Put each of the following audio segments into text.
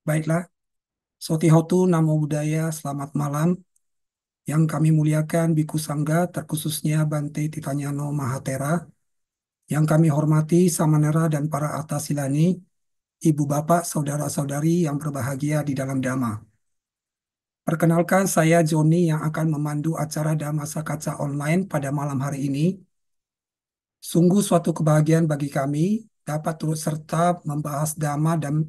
Baiklah, Sotihotu Namo Buddhaya, selamat malam. Yang kami muliakan Biku Sangga, terkhususnya Bante Titanyano Mahatera. Yang kami hormati Samanera dan para Artasilani, Ibu Bapak, Saudara-saudari yang berbahagia di dalam Dhamma. Perkenalkan, saya Joni yang akan memandu acara Dhamma Sakaca online pada malam hari ini. Sungguh suatu kebahagiaan bagi kami dapat turut serta membahas Dhamma dan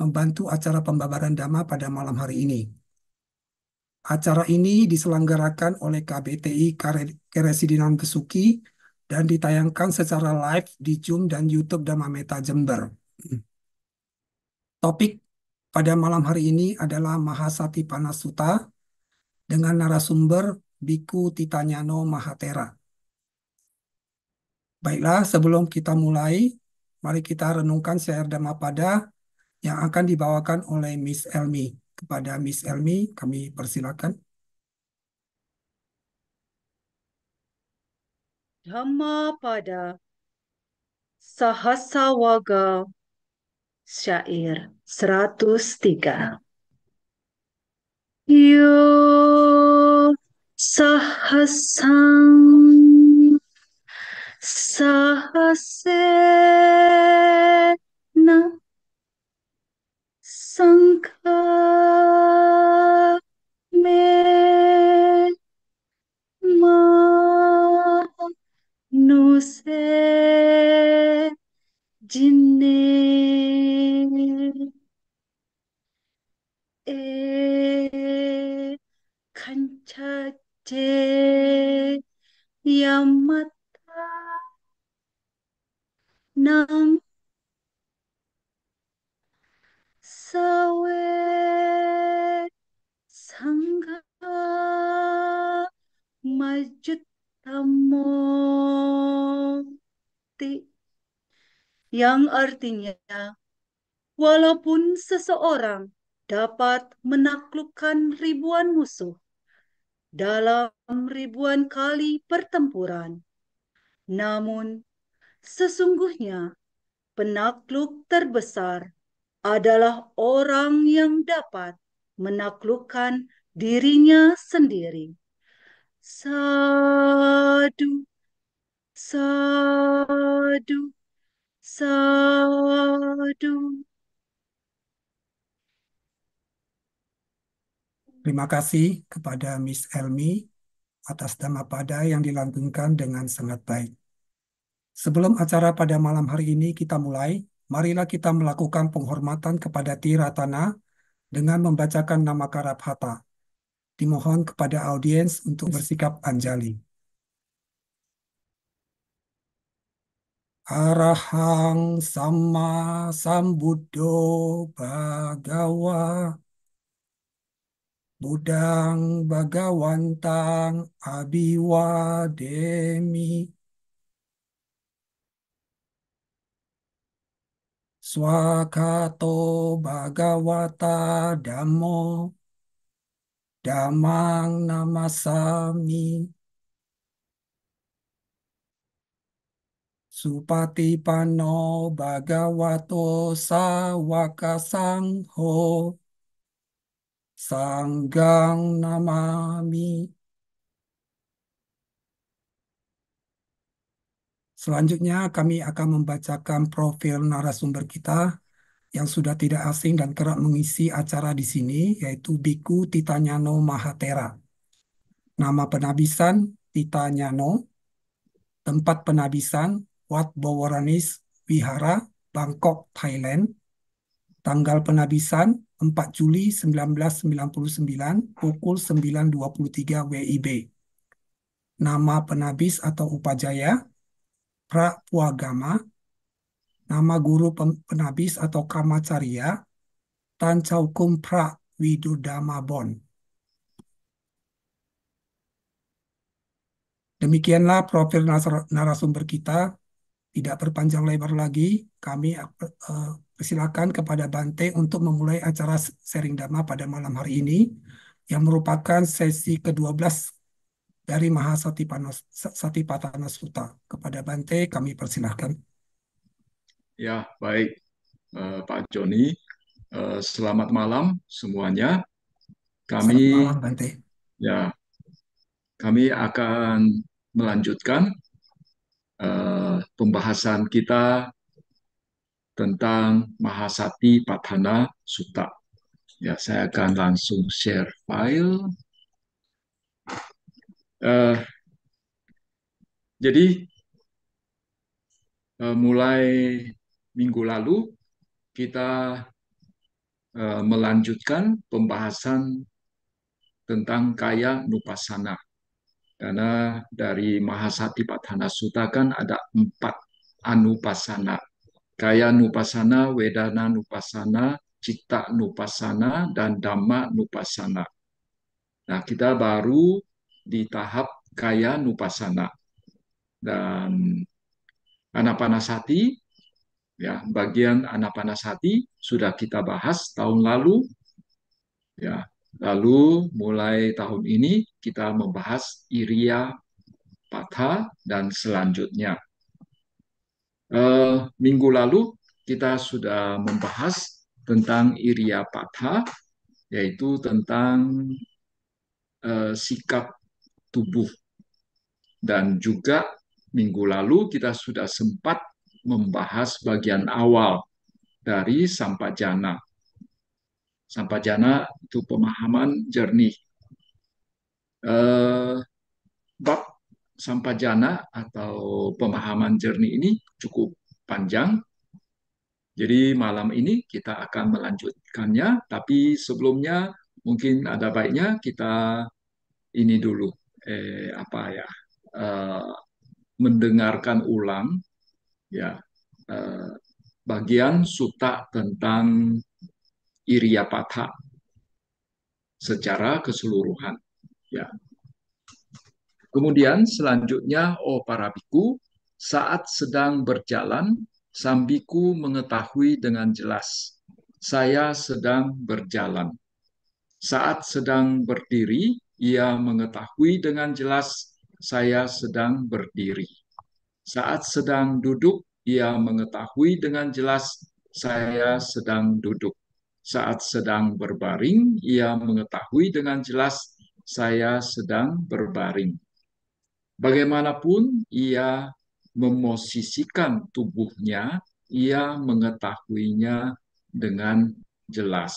membantu acara pembabaran Dhamma pada malam hari ini. Acara ini diselenggarakan oleh KBTI Keresidenan Besuki dan ditayangkan secara live di Zoom dan YouTube Dhamma Meta Jember. Topik pada malam hari ini adalah Mahasatipana Sutta dengan narasumber Biku Titanyano Mahatera. Baiklah, sebelum kita mulai, mari kita renungkan syair Dhammapada yang akan dibawakan oleh Miss Elmi. Kepada Miss Elmi, kami persilakan. Dhammapada Sahasawaga Syair 103. Yo sahasang sahasena sangka me manuse jinne e kancace yamata nang sawe sangga majutamo ti, yang artinya walaupun seseorang dapat menaklukkan ribuan musuh dalam ribuan kali pertempuran, namun sesungguhnya penakluk terbesar adalah orang yang dapat menaklukkan dirinya sendiri. Sadu, sadu, sadu. Terima kasih kepada Miss Elmi atas Dhammapada yang dilantunkan dengan sangat baik. Sebelum acara pada malam hari ini kita mulai, marilah kita melakukan penghormatan kepada Tiratana dengan membacakan nama Karabhata. Dimohon kepada audiens untuk bersikap anjali. Arahang Sama Sambuddho Bhagawa Budang Bhagawantang Abiwademi Swakato Bhagawata Dhammo Dhammang Namasami Supatipanno Bhagavato Sawaka Sangho Sanggang Namami. Selanjutnya kami akan membacakan profil narasumber kita yang sudah tidak asing dan kerap mengisi acara di sini, yaitu Biku Titanyano Mahatera. Nama penabisan Titanyano, tempat penabisan Wat Bowaranis Vihara, Bangkok, Thailand. Tanggal penabisan 4 Juli 1999 pukul 9.23 WIB. Nama penabis atau upajaya Prapuagama. Nama guru penabis atau Kamacarya Tan Chaukum Pra Widudama Bon. Demikianlah profil narasumber kita. Tidak berpanjang lebar lagi, kami persilakan kepada Bante untuk memulai acara sharing Dhamma pada malam hari ini yang merupakan sesi ke-12 dari Mahasatipatthana Sutta. Kepada Bante kami persilahkan. Ya, baik Pak Joni. Selamat malam semuanya. Selamat malam, Kami Bante. ya kami akan melanjutkan pembahasan kita tentang Mahasati Padhana Sutta. Ya, saya akan langsung share file. Eh, jadi mulai minggu lalu kita melanjutkan pembahasan tentang kaya nupasana. Karena dari Mahasatipatthana Sutta kan ada 4 anupasana. Kaya nupasana, wedana nupasana, citta nupasana, dan dhamma nupasana. Nah, kita baru di tahap kaya nupasana. Dan anapanasati, ya, bagian anapanasati sudah kita bahas tahun lalu. Ya, lalu mulai tahun ini kita membahas iriya patha dan selanjutnya. Minggu lalu kita sudah membahas tentang Iriyapatha, yaitu tentang sikap tubuh. Dan juga minggu lalu kita sudah sempat membahas bagian awal dari Sampajana. Sampajana itu pemahaman jernih. Bab Sampajana atau pemahaman jernih ini cukup panjang. Jadi malam ini kita akan melanjutkannya, tapi sebelumnya mungkin ada baiknya kita ini dulu, apa ya, eh, mendengarkan ulang ya eh, bagian suta tentang Iriyapatha secara keseluruhan. Ya. Kemudian selanjutnya, oh para biku, saat sedang berjalan, sambiku mengetahui dengan jelas, saya sedang berjalan. Saat sedang berdiri, ia mengetahui dengan jelas, saya sedang berdiri. Saat sedang duduk, ia mengetahui dengan jelas, saya sedang duduk. Saat sedang berbaring, ia mengetahui dengan jelas, saya sedang berbaring. Bagaimanapun ia memosisikan tubuhnya, ia mengetahuinya dengan jelas.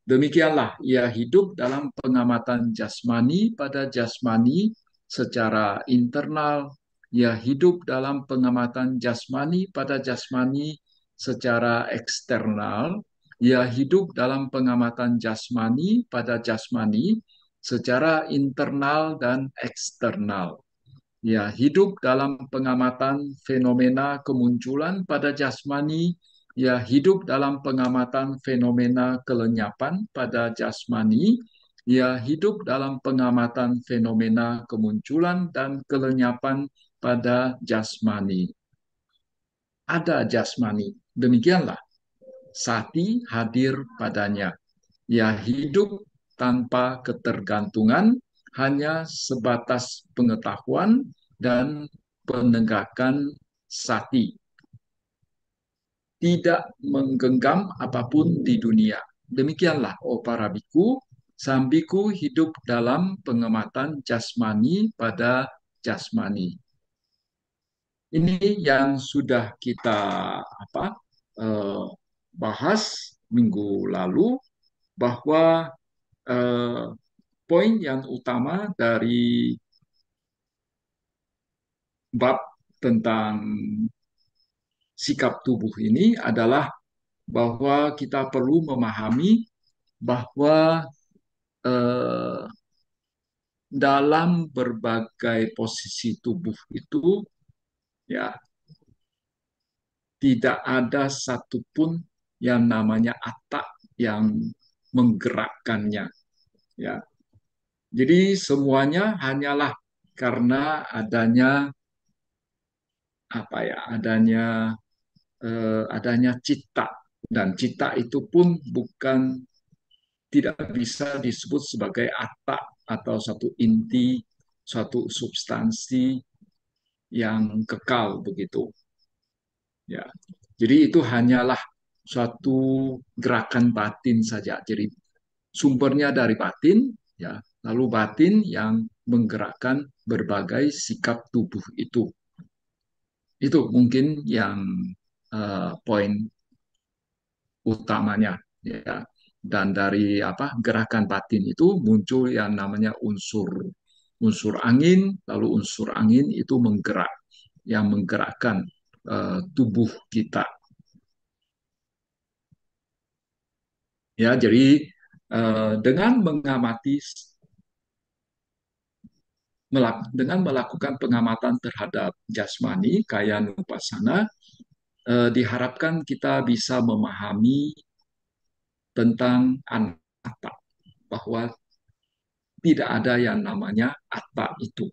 Demikianlah ia hidup dalam pengamatan jasmani pada jasmani secara internal, ia hidup dalam pengamatan jasmani pada jasmani secara eksternal, ia hidup dalam pengamatan jasmani pada jasmani secara internal dan eksternal. Ya, hidup dalam pengamatan fenomena kemunculan pada jasmani, ya hidup dalam pengamatan fenomena kelenyapan pada jasmani, ya hidup dalam pengamatan fenomena kemunculan dan kelenyapan pada jasmani. Ada jasmani, demikianlah sati hadir padanya. Ya hidup tanpa ketergantungan, hanya sebatas pengetahuan dan penegakan sati. Tidak menggenggam apapun di dunia. Demikianlah, oh para biku, sambiku hidup dalam pengamatan jasmani pada jasmani. Ini yang sudah kita eh, bahas minggu lalu, bahwa eh, poin yang utama dari bab tentang sikap tubuh ini adalah bahwa kita perlu memahami bahwa eh, dalam berbagai posisi tubuh itu ya tidak ada satupun yang namanya atak yang menggerakkannya ya. Jadi semuanya hanyalah karena adanya adanya cita, dan cita itu pun bukan, tidak bisa disebut sebagai atak atau satu inti, suatu substansi yang kekal begitu ya. Jadi itu hanyalah suatu gerakan batin saja. Jadi sumbernya dari batin, ya, lalu batin yang menggerakkan berbagai sikap tubuh itu. Itu mungkin yang poin utamanya, ya. Dan dari apa gerakan batin itu muncul yang namanya unsur unsur angin, lalu unsur angin itu yang menggerakkan tubuh kita. Ya, jadi dengan mengamati dengan melakukan pengamatan terhadap jasmani kaya nupasana, diharapkan kita bisa memahami tentang anatta, bahwa tidak ada yang namanya atta itu.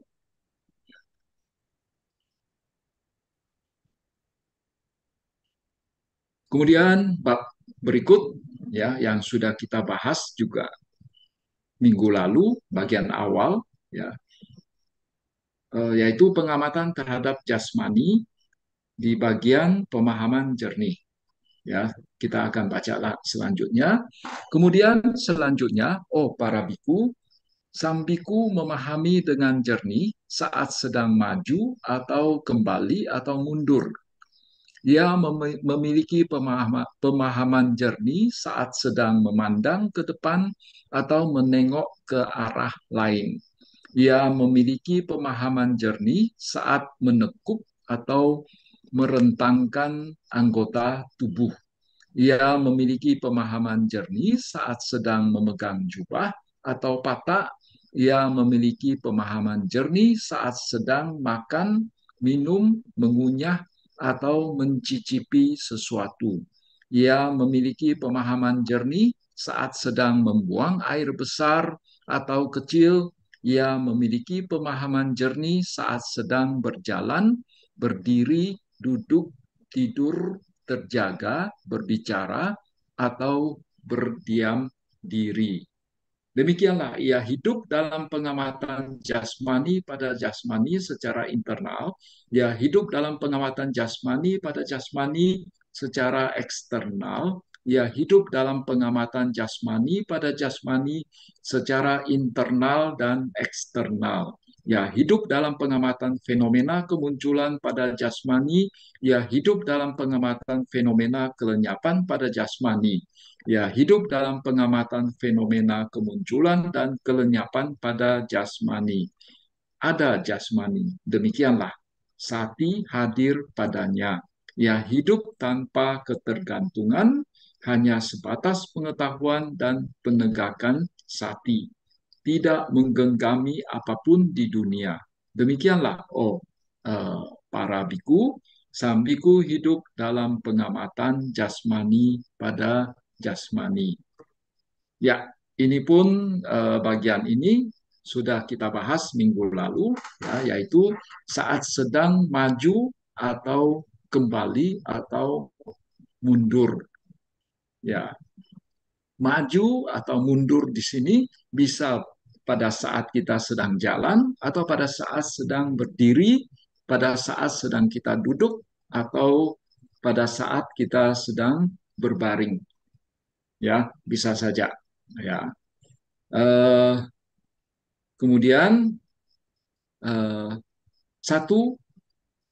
Kemudian bab berikut, ya, yang sudah kita bahas juga minggu lalu bagian awal, ya, yaitu pengamatan terhadap jasmani di bagian pemahaman jernih. Ya, kita akan baca selanjutnya. Kemudian selanjutnya, oh para biku, sang biku memahami dengan jernih saat sedang maju atau kembali atau mundur. Ia memiliki pemahaman jernih saat sedang memandang ke depan atau menengok ke arah lain. Ia memiliki pemahaman jernih saat menekuk atau merentangkan anggota tubuh. Ia memiliki pemahaman jernih saat sedang memegang jubah atau patak. Ia memiliki pemahaman jernih saat sedang makan, minum, mengunyah, atau mencicipi sesuatu. Ia memiliki pemahaman jernih saat sedang membuang air besar atau kecil. Ia memiliki pemahaman jernih saat sedang berjalan, berdiri, duduk, tidur, terjaga, berbicara, atau berdiam diri. Demikianlah ia hidup dalam pengamatan jasmani pada jasmani secara internal, ia hidup dalam pengamatan jasmani pada jasmani secara eksternal, ia hidup dalam pengamatan jasmani pada jasmani secara internal dan eksternal. Ya, hidup dalam pengamatan fenomena kemunculan pada jasmani, ya hidup dalam pengamatan fenomena kelenyapan pada jasmani. Ya, hidup dalam pengamatan fenomena kemunculan dan kelenyapan pada jasmani. Ada jasmani, demikianlah. Sati hadir padanya. Ya, hidup tanpa ketergantungan, hanya sebatas pengetahuan dan penegakan sati. Tidak menggenggami apapun di dunia. Demikianlah, oh para biku, sang biku hidup dalam pengamatan jasmani pada jasmani. Ya, ini pun bagian ini sudah kita bahas minggu lalu, ya, yaitu saat sedang maju atau kembali atau mundur. Ya, maju atau mundur di sini bisa pada saat kita sedang jalan atau pada saat sedang berdiri, pada saat sedang kita duduk atau pada saat kita sedang berbaring. Ya, bisa saja. Ya. Eh, kemudian eh, satu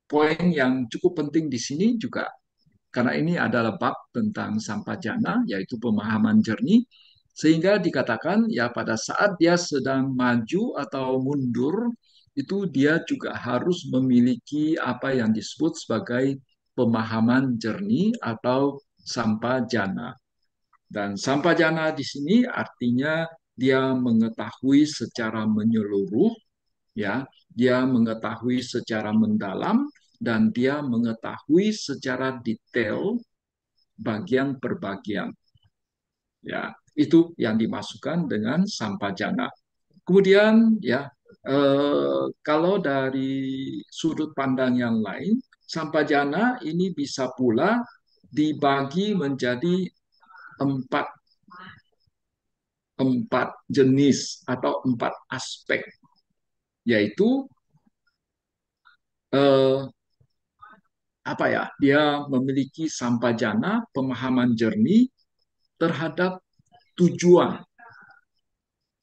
poin yang cukup penting di sini juga karena ini adalah bab tentang sampajana, yaitu pemahaman jernih, sehingga dikatakan ya pada saat dia sedang maju atau mundur, itu dia juga harus memiliki apa yang disebut sebagai pemahaman jernih atau sampajana. Dan sampajana di sini artinya dia mengetahui secara menyeluruh, ya, dia mengetahui secara mendalam dan dia mengetahui secara detail bagian per bagian. Ya, itu yang dimasukkan dengan sampajana. Kemudian ya kalau dari sudut pandang yang lain, sampajana ini bisa pula dibagi menjadi empat empat jenis atau empat aspek, yaitu eh, apa ya? Dia memiliki sampajana, pemahaman jernih terhadap tujuan,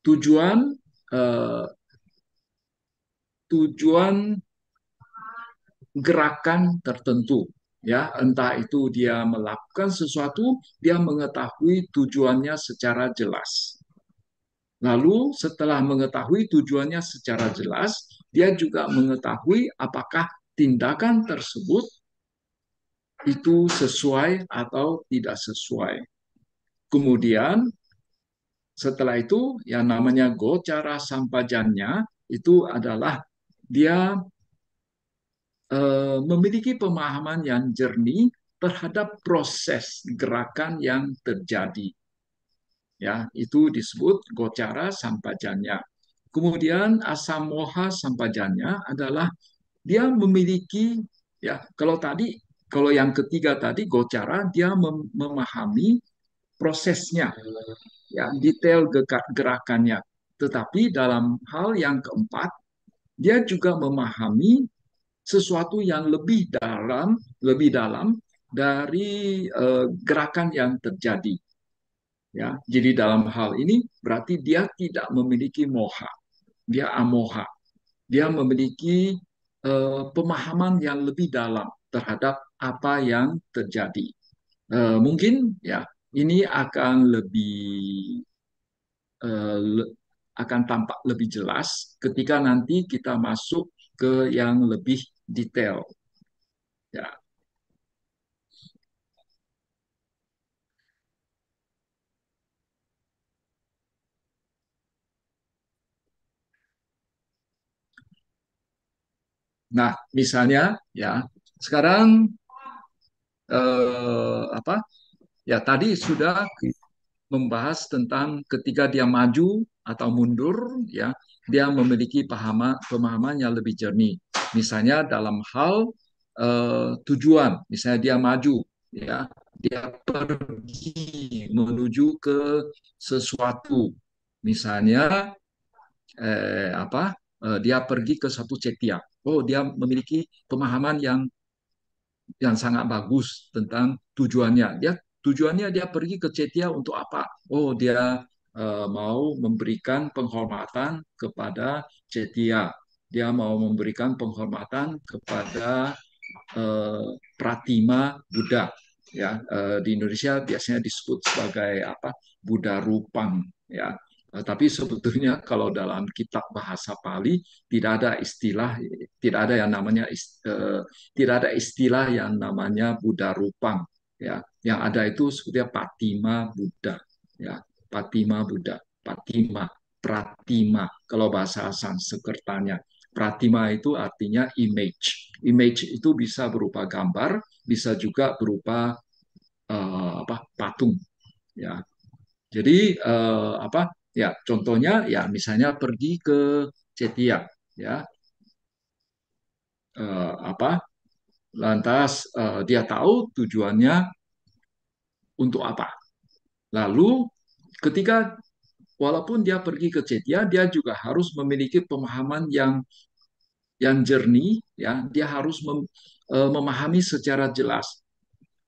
tujuan, eh, tujuan gerakan tertentu. Ya, entah itu dia melakukan sesuatu, dia mengetahui tujuannya secara jelas. Lalu setelah mengetahui tujuannya secara jelas, dia juga mengetahui apakah tindakan tersebut itu sesuai atau tidak sesuai. Kemudian setelah itu yang namanya gocara sampajannya itu adalah dia memiliki pemahaman yang jernih terhadap proses gerakan yang terjadi. Ya, itu disebut gocara sampajanya. Kemudian asamoha sampajanya adalah dia memiliki, ya, kalau yang ketiga tadi gocara, dia memahami prosesnya, ya, detail gerakannya. Tetapi dalam hal yang keempat, dia juga memahami sesuatu yang lebih dalam dari gerakan yang terjadi. Ya, jadi dalam hal ini berarti dia tidak memiliki moha, dia amoha, dia memiliki pemahaman yang lebih dalam terhadap apa yang terjadi. Mungkin ya ini akan lebih eh, akan tampak lebih jelas ketika nanti kita masuk ke yang lebih detail. Ya, nah misalnya ya sekarang apa ya tadi sudah membahas tentang ketika dia maju atau mundur, ya, dia memiliki pemahaman yang lebih jernih. Misalnya dalam hal tujuan, misalnya dia maju, ya, dia pergi menuju ke sesuatu, misalnya dia pergi ke satu cetia. Oh, dia memiliki pemahaman yang sangat bagus tentang tujuannya. Tujuannya dia pergi ke Cetia untuk apa? Oh, dia mau memberikan penghormatan kepada Cetia. Dia mau memberikan penghormatan kepada Pratima Buddha. Ya, di Indonesia biasanya disebut sebagai apa? Buddha Rupang. Ya, tapi sebetulnya kalau dalam kitab bahasa Pali tidak ada istilah, tidak ada yang namanya tidak ada istilah yang namanya Buddha Rupang. Ya, yang ada itu sebetulnya Patima Buddha. Ya, Patima Buddha, Patima, Pratima. Kalau bahasa Sanskertanya, Pratima itu artinya image. Image itu bisa berupa gambar, bisa juga berupa patung. Ya, jadi apa? Ya, contohnya ya misalnya pergi ke Cetia, ya, apa? Lantas dia tahu tujuannya untuk apa. Lalu ketika walaupun dia pergi ke Cetia, dia juga harus memiliki pemahaman yang jernih, ya, dia harus memahami secara jelas.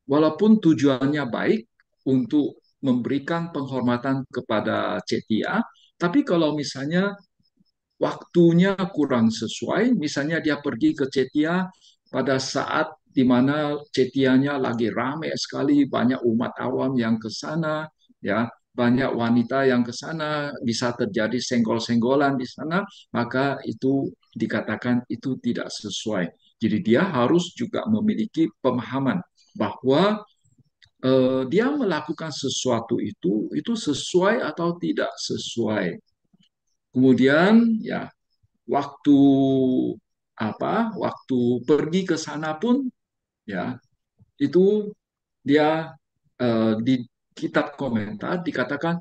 Walaupun tujuannya baik untuk memberikan penghormatan kepada Cetia, tapi kalau misalnya waktunya kurang sesuai, misalnya dia pergi ke Cetia pada saat di mana Cetianya lagi ramai sekali, banyak umat awam yang ke sana, ya, banyak wanita yang ke sana, bisa terjadi senggol-senggolan di sana, maka itu dikatakan itu tidak sesuai. Jadi dia harus juga memiliki pemahaman bahwa dia melakukan sesuatu itu sesuai atau tidak sesuai. Kemudian ya waktu waktu pergi ke sana pun ya itu dia di kitab komentar dikatakan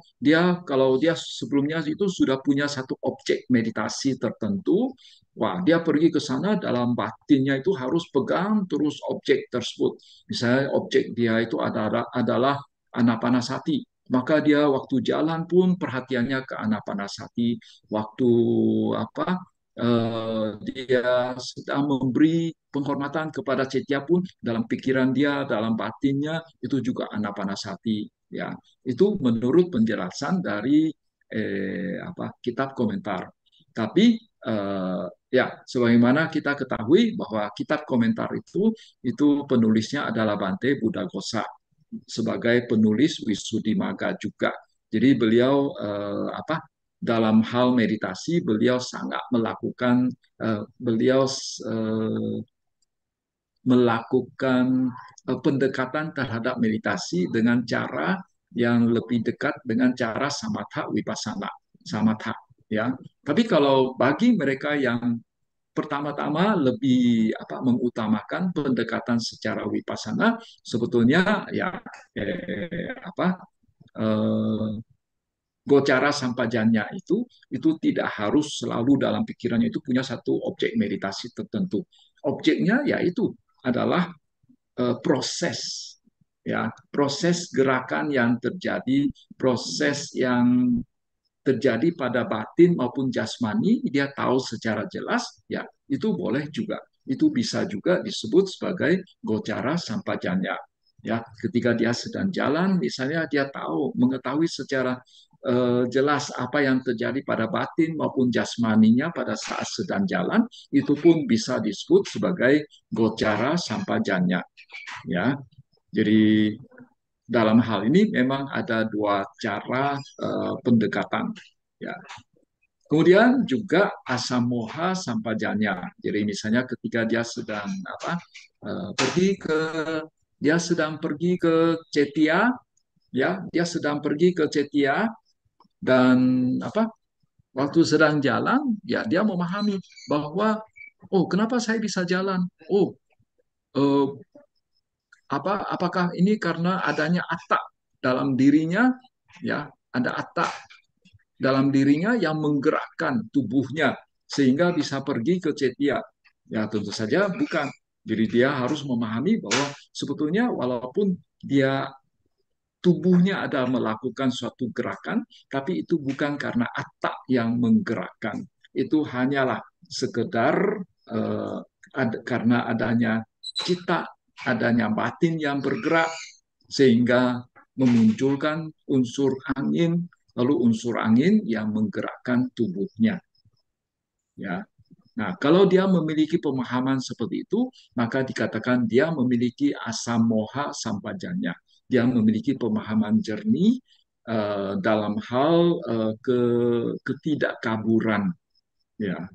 kalau dia sebelumnya itu sudah punya satu objek meditasi tertentu, wah dia pergi ke sana dalam batinnya itu harus pegang terus objek tersebut. Misalnya objek dia itu adalah Anapanasati, maka dia waktu jalan pun perhatiannya ke Anapanasati, waktu apa dia sedang memberi penghormatan kepada Cetia pun dalam pikiran dia, dalam batinnya itu juga anapanasati. Ya, itu menurut penjelasan dari kitab komentar. Tapi ya, sebagaimana kita ketahui bahwa kitab komentar itu penulisnya adalah Bante Buddhaghosa sebagai penulis Wisuddhimagga juga. Jadi beliau dalam hal meditasi beliau sangat eh, melakukan pendekatan terhadap meditasi dengan cara yang lebih dekat dengan cara samatha vipassana samatha, ya. Tapi kalau bagi mereka yang pertama-tama lebih mengutamakan pendekatan secara vipassana, sebetulnya ya eh, apa eh, Gocara sampajanya itu tidak harus selalu dalam pikirannya itu punya satu objek meditasi tertentu. Objeknya yaitu adalah proses, ya, proses gerakan yang terjadi, proses yang terjadi pada batin maupun jasmani, dia tahu secara jelas, ya, itu boleh juga. Itu bisa juga disebut sebagai gocara sampajanya. Ya, ketika dia sedang jalan, misalnya dia mengetahui secara jelas apa yang terjadi pada batin maupun jasmaninya pada saat sedang jalan, itu pun bisa disebut sebagai gocara sampajanya. Ya, jadi dalam hal ini memang ada dua cara pendekatan. Ya. Kemudian juga asamoha sampajanya. Jadi misalnya ketika dia sedang eh, pergi ke dia sedang pergi ke Cetia, ya, dia sedang pergi ke Cetia dan waktu sedang jalan, ya dia memahami bahwa oh, kenapa saya bisa jalan? Oh, eh, apakah ini karena adanya atta dalam dirinya, ya, ada atta dalam dirinya yang menggerakkan tubuhnya sehingga bisa pergi ke cetia. Ya, tentu saja bukan. Jadi dia harus memahami bahwa sebetulnya walaupun dia tubuhnya ada melakukan suatu gerakan, tapi itu bukan karena atta yang menggerakkan. Itu hanyalah sekedar karena adanya cita, adanya batin yang bergerak, sehingga memunculkan unsur angin, lalu unsur angin yang menggerakkan tubuhnya. Ya. Nah, kalau dia memiliki pemahaman seperti itu, maka dikatakan dia memiliki asamoha sampajanya. Dia memiliki pemahaman jernih dalam hal ketidakkaburan. Ya,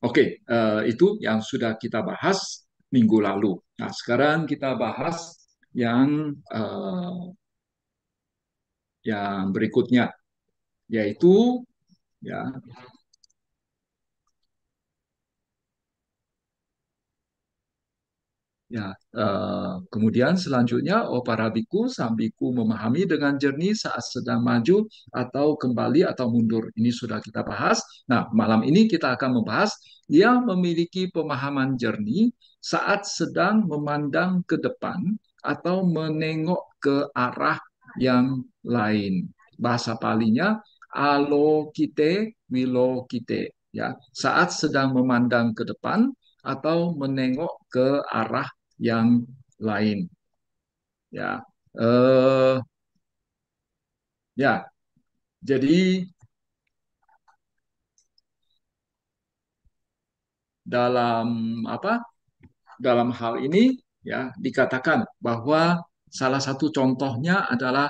oke, itu yang sudah kita bahas minggu lalu. Nah, sekarang kita bahas yang yang berikutnya, yaitu ya Ya, kemudian selanjutnya, oh para biku, sambiku memahami dengan jernih saat sedang maju atau kembali atau mundur. Ini sudah kita bahas. Nah, malam ini kita akan membahas yang memiliki pemahaman jernih saat sedang memandang ke depan atau menengok ke arah yang lain. Bahasa palinya alokite wilokite. Ya, saat sedang memandang ke depan atau menengok ke arah yang lain. Ya, eh, ya. Jadi dalam dalam hal ini ya dikatakan bahwa salah satu contohnya adalah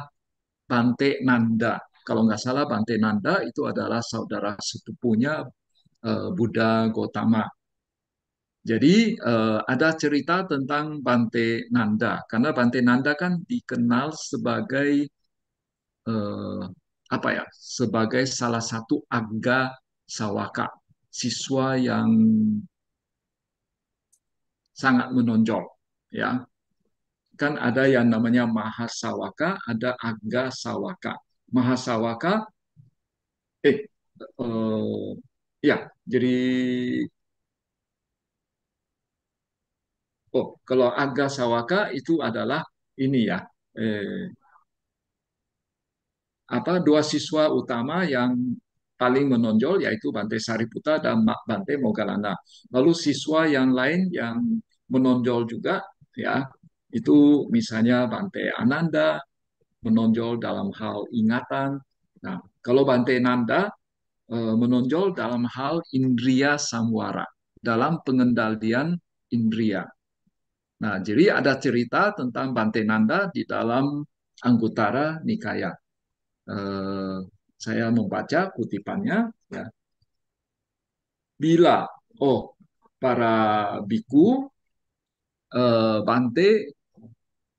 Bante Nanda. Kalau nggak salah Bante Nanda itu adalah saudara sepupunya Buddha Gautama. Jadi ada cerita tentang Bante Nanda karena Bante Nanda kan dikenal sebagai eh, sebagai salah satu Agga Sawaka, siswa yang sangat menonjol, ya. Kan ada yang namanya Mahasawaka, ada Agga Sawaka. Mahasawaka eh, eh ya, jadi kalau Agga Sawaka itu adalah ini ya, dua siswa utama yang paling menonjol yaitu Bante Sariputta dan Bante Moggallana. Lalu siswa yang lain yang menonjol juga ya itu misalnya Bante Ananda menonjol dalam hal ingatan. Nah, kalau Bante Nanda menonjol dalam hal indriya samwara, dalam pengendalian indriya. Nah, jadi ada cerita tentang Bante Nanda di dalam Anguttara Nikaya. Eh, saya membaca kutipannya. Ya. Bila, para biku, Bante,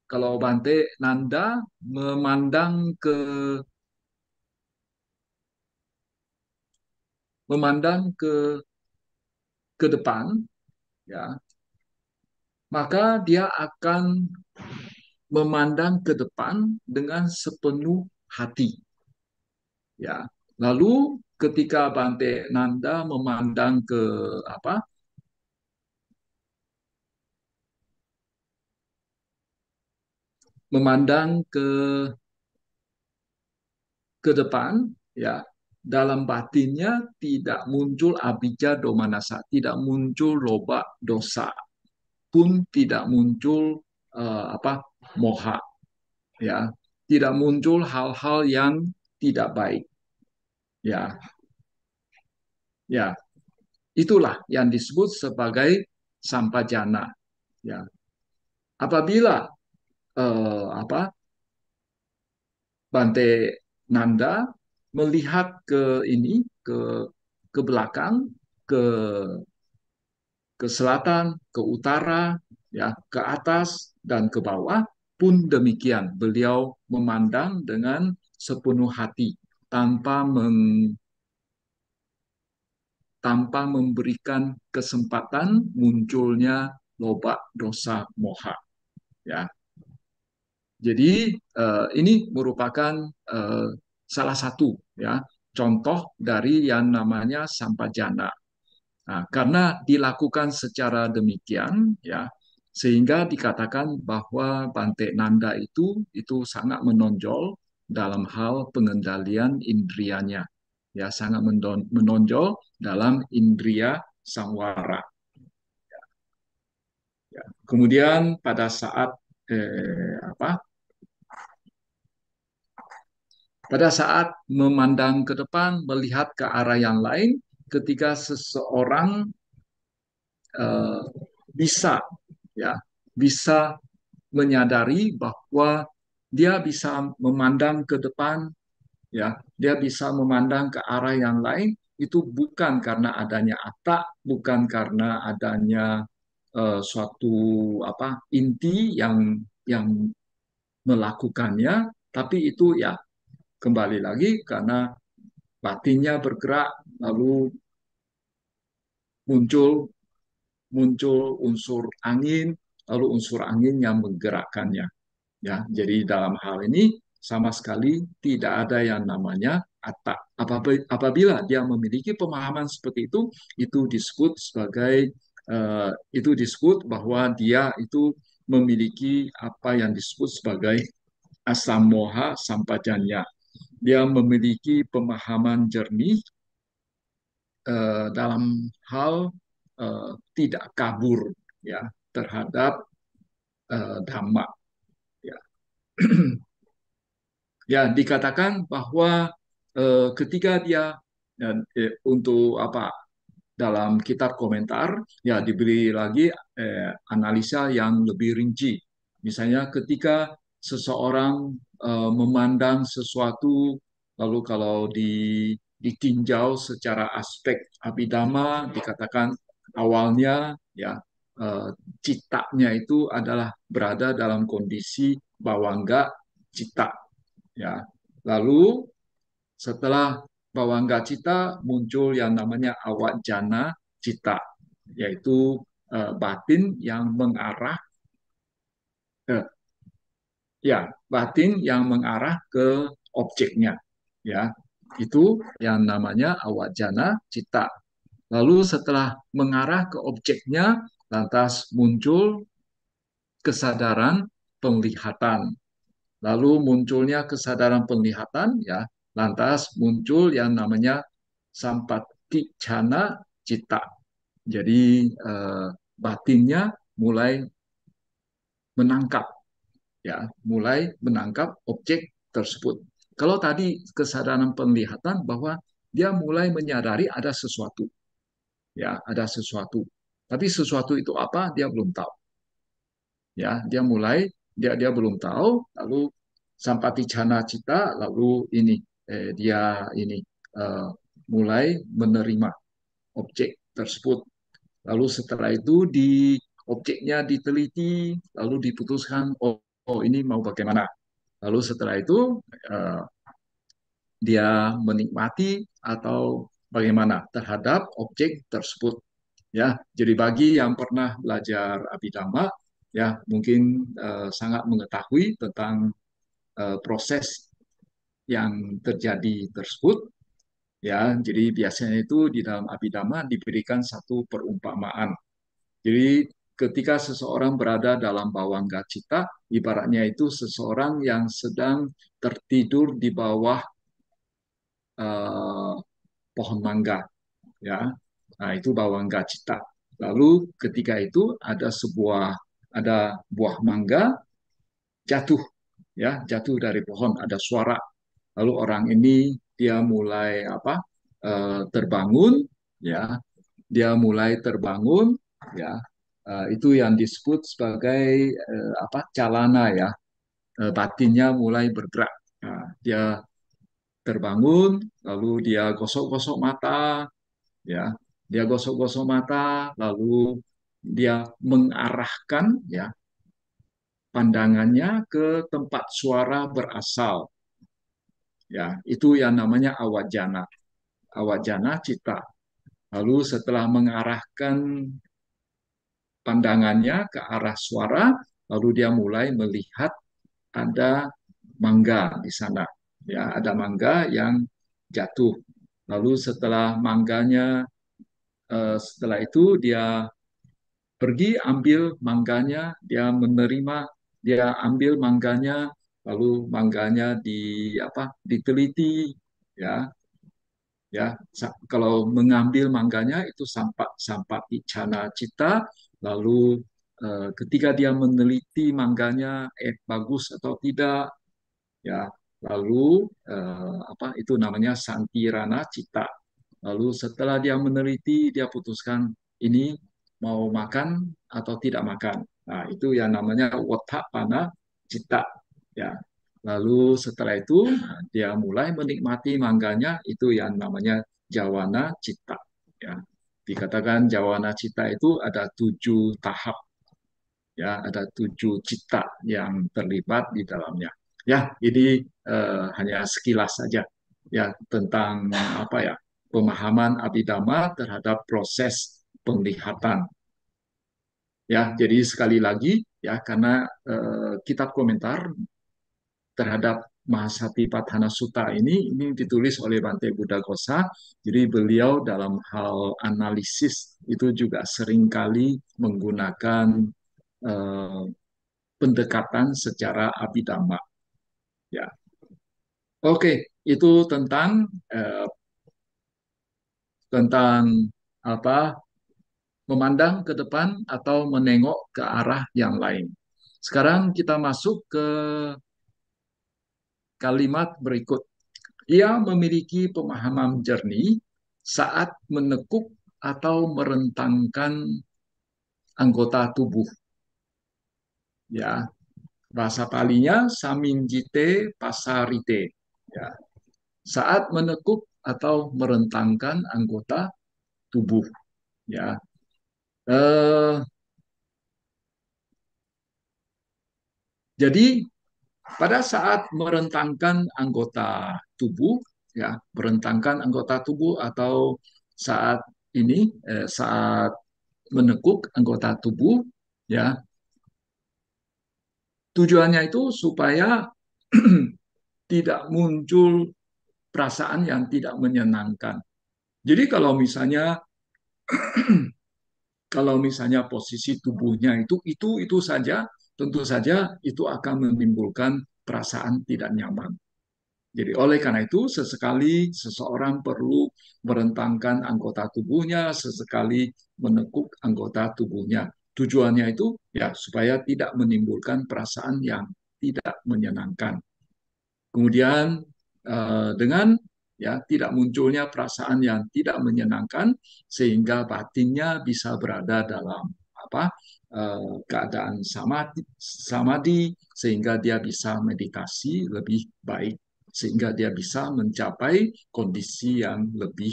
kalau Bante Nanda memandang ke depan, ya, maka dia akan memandang ke depan dengan sepenuh hati. Ya, lalu ketika Bante Nanda memandang ke apa? Memandang ke depan, ya, dalam batinnya tidak muncul abijja domanasa, tidak muncul loba dosa, pun tidak muncul moha, ya, tidak muncul hal-hal yang tidak baik, ya, ya, itulah yang disebut sebagai sampajana, ya. Apabila apa Bante Nanda melihat ke belakang, ke ke selatan, ke utara, ya, ke atas dan ke bawah pun demikian. Beliau memandang dengan sepenuh hati tanpa tanpa memberikan kesempatan munculnya loba dosa moha, ya. Jadi ini merupakan salah satu ya contoh dari yang namanya sampajana. Nah, karena dilakukan secara demikian ya sehingga dikatakan bahwa Bante Nanda itu sangat menonjol dalam hal pengendalian indrianya. Ya, sangat menonjol dalam indria samwara. Ya. Kemudian pada saat eh, apa pada saat memandang ke depan, melihat ke arah yang lain, ketika seseorang uh, bisa, ya, bisa menyadari bahwa dia bisa memandang ke depan, ya, dia bisa memandang ke arah yang lain, itu bukan karena adanya atak, bukan karena adanya suatu inti yang melakukannya, tapi itu ya kembali lagi karena batinnya bergerak lalu muncul muncul unsur angin lalu unsur angin yang menggerakkannya, ya. Jadi dalam hal ini sama sekali tidak ada yang namanya atak. Apabila dia memiliki pemahaman seperti itu disebut sebagai itu disebut bahwa dia itu memiliki apa yang disebut sebagai asamoha sampajanya. Dia memiliki pemahaman jernih dalam hal tidak kabur ya terhadap dhamma. Ya. Ya, dikatakan bahwa ketika dia untuk apa dalam kitab komentar ya diberi lagi analisa yang lebih rinci. Misalnya ketika seseorang memandang sesuatu lalu kalau ditinjau secara aspek abhidhamma dikatakan awalnya ya citanya itu adalah berada dalam kondisi bawangga cita, ya. Lalu setelah bawangga cita muncul yang namanya awajana cita, yaitu batin yang mengarah eh, ya batin yang mengarah ke objeknya, ya. Itu yang namanya awajana cita. Lalu setelah mengarah ke objeknya lantas muncul kesadaran penglihatan. Lalu munculnya kesadaran penglihatan ya lantas muncul yang namanya sampaticana cita. Jadi batinnya mulai menangkap, ya, mulai menangkap objek tersebut. Kalau tadi kesadaran penglihatan bahwa dia mulai menyadari ada sesuatu, ya, ada sesuatu. Tapi sesuatu itu apa? Dia belum tahu. Ya, dia belum tahu. Lalu sampaticana cita, lalu ini dia ini eh, mulai menerima objek tersebut. Lalu setelah itu objeknya diteliti, lalu diputuskan, oh ini mau bagaimana. Lalu setelah itu eh, dia menikmati atau bagaimana terhadap objek tersebut. Ya, jadi bagi yang pernah belajar Abhidhamma, ya mungkin sangat mengetahui tentang proses yang terjadi tersebut. Ya, jadi biasanya itu di dalam Abhidhamma diberikan satu perumpamaan. Jadi ketika seseorang berada dalam bawangga cita, ibaratnya itu seseorang yang sedang tertidur di bawah uh, pohon mangga, ya. Nah, itu bawangga cita. Lalu ketika itu ada buah mangga jatuh, ya, jatuh dari pohon, ada suara. Lalu orang ini dia mulai terbangun, ya, dia mulai terbangun, ya. Itu yang disebut sebagai calana, ya. Batinnya mulai bergerak. Nah, dia terbangun, lalu dia gosok-gosok mata, ya. Dia gosok-gosok mata, lalu dia mengarahkan, ya, pandangannya ke tempat suara berasal. Ya, itu yang namanya awajana. Awajana cita. Lalu setelah mengarahkan pandangannya ke arah suara, lalu dia mulai melihat ada mangga di sana. Ya, ada mangga yang jatuh. Lalu setelah itu dia pergi ambil mangganya, dia ambil mangganya, lalu mangganya diteliti, ya, ya. Kalau mengambil mangganya itu sampak icana cita, lalu ketika dia meneliti mangganya bagus atau tidak, ya, lalu itu namanya santirana cita. Lalu setelah dia meneliti, dia putuskan ini mau makan atau tidak makan. Nah, itu yang namanya wattapana cita. Ya. Lalu setelah itu dia mulai menikmati mangganya, itu yang namanya jawana cita. Ya. Dikatakan jawana cita itu ada 7 tahap, ya, ada 7 cita yang terlibat di dalamnya. Ya, ini hanya sekilas saja, ya, tentang pemahaman Abhidhamma terhadap proses penglihatan. Ya, jadi sekali lagi, ya, karena kitab komentar terhadap Mahasatipatthana Sutta ini ditulis oleh Bante Buddhaghosa. Jadi beliau dalam hal analisis itu juga seringkali menggunakan eh, pendekatan secara abhidhamma. Ya, oke, itu eh, tentang apa memandang ke depan atau menengok ke arah yang lain. Sekarang kita masuk ke kalimat berikut. Ia memiliki pemahaman jernih saat menekuk atau merentangkan anggota tubuh. Ya, bahasa palinya saminjite pasarite. Ya, saat menekuk atau merentangkan anggota tubuh. Ya, eh, jadi pada saat merentangkan anggota tubuh, ya, merentangkan anggota tubuh atau saat saat menekuk anggota tubuh, ya, tujuannya itu supaya tidak muncul perasaan yang tidak menyenangkan. Jadi kalau misalnya posisi tubuhnya itu saja, tentu saja itu akan menimbulkan perasaan tidak nyaman. Jadi oleh karena itu sesekali seseorang perlu merentangkan anggota tubuhnya, sesekali menekuk anggota tubuhnya. Tujuannya itu ya supaya tidak menimbulkan perasaan yang tidak menyenangkan. Kemudian dengan ya tidak munculnya perasaan yang tidak menyenangkan sehingga batinnya bisa berada dalam apa keadaan samadhi sehingga dia bisa meditasi lebih baik sehingga dia bisa mencapai kondisi yang lebih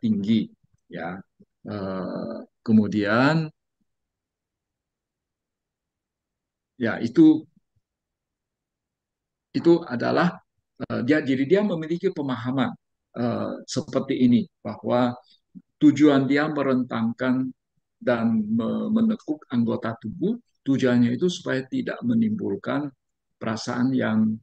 tinggi ya. Kemudian ya itu adalah jadi dia memiliki pemahaman seperti ini bahwa tujuan dia merentangkan dan menekuk anggota tubuh, tujuannya itu supaya tidak menimbulkan perasaan yang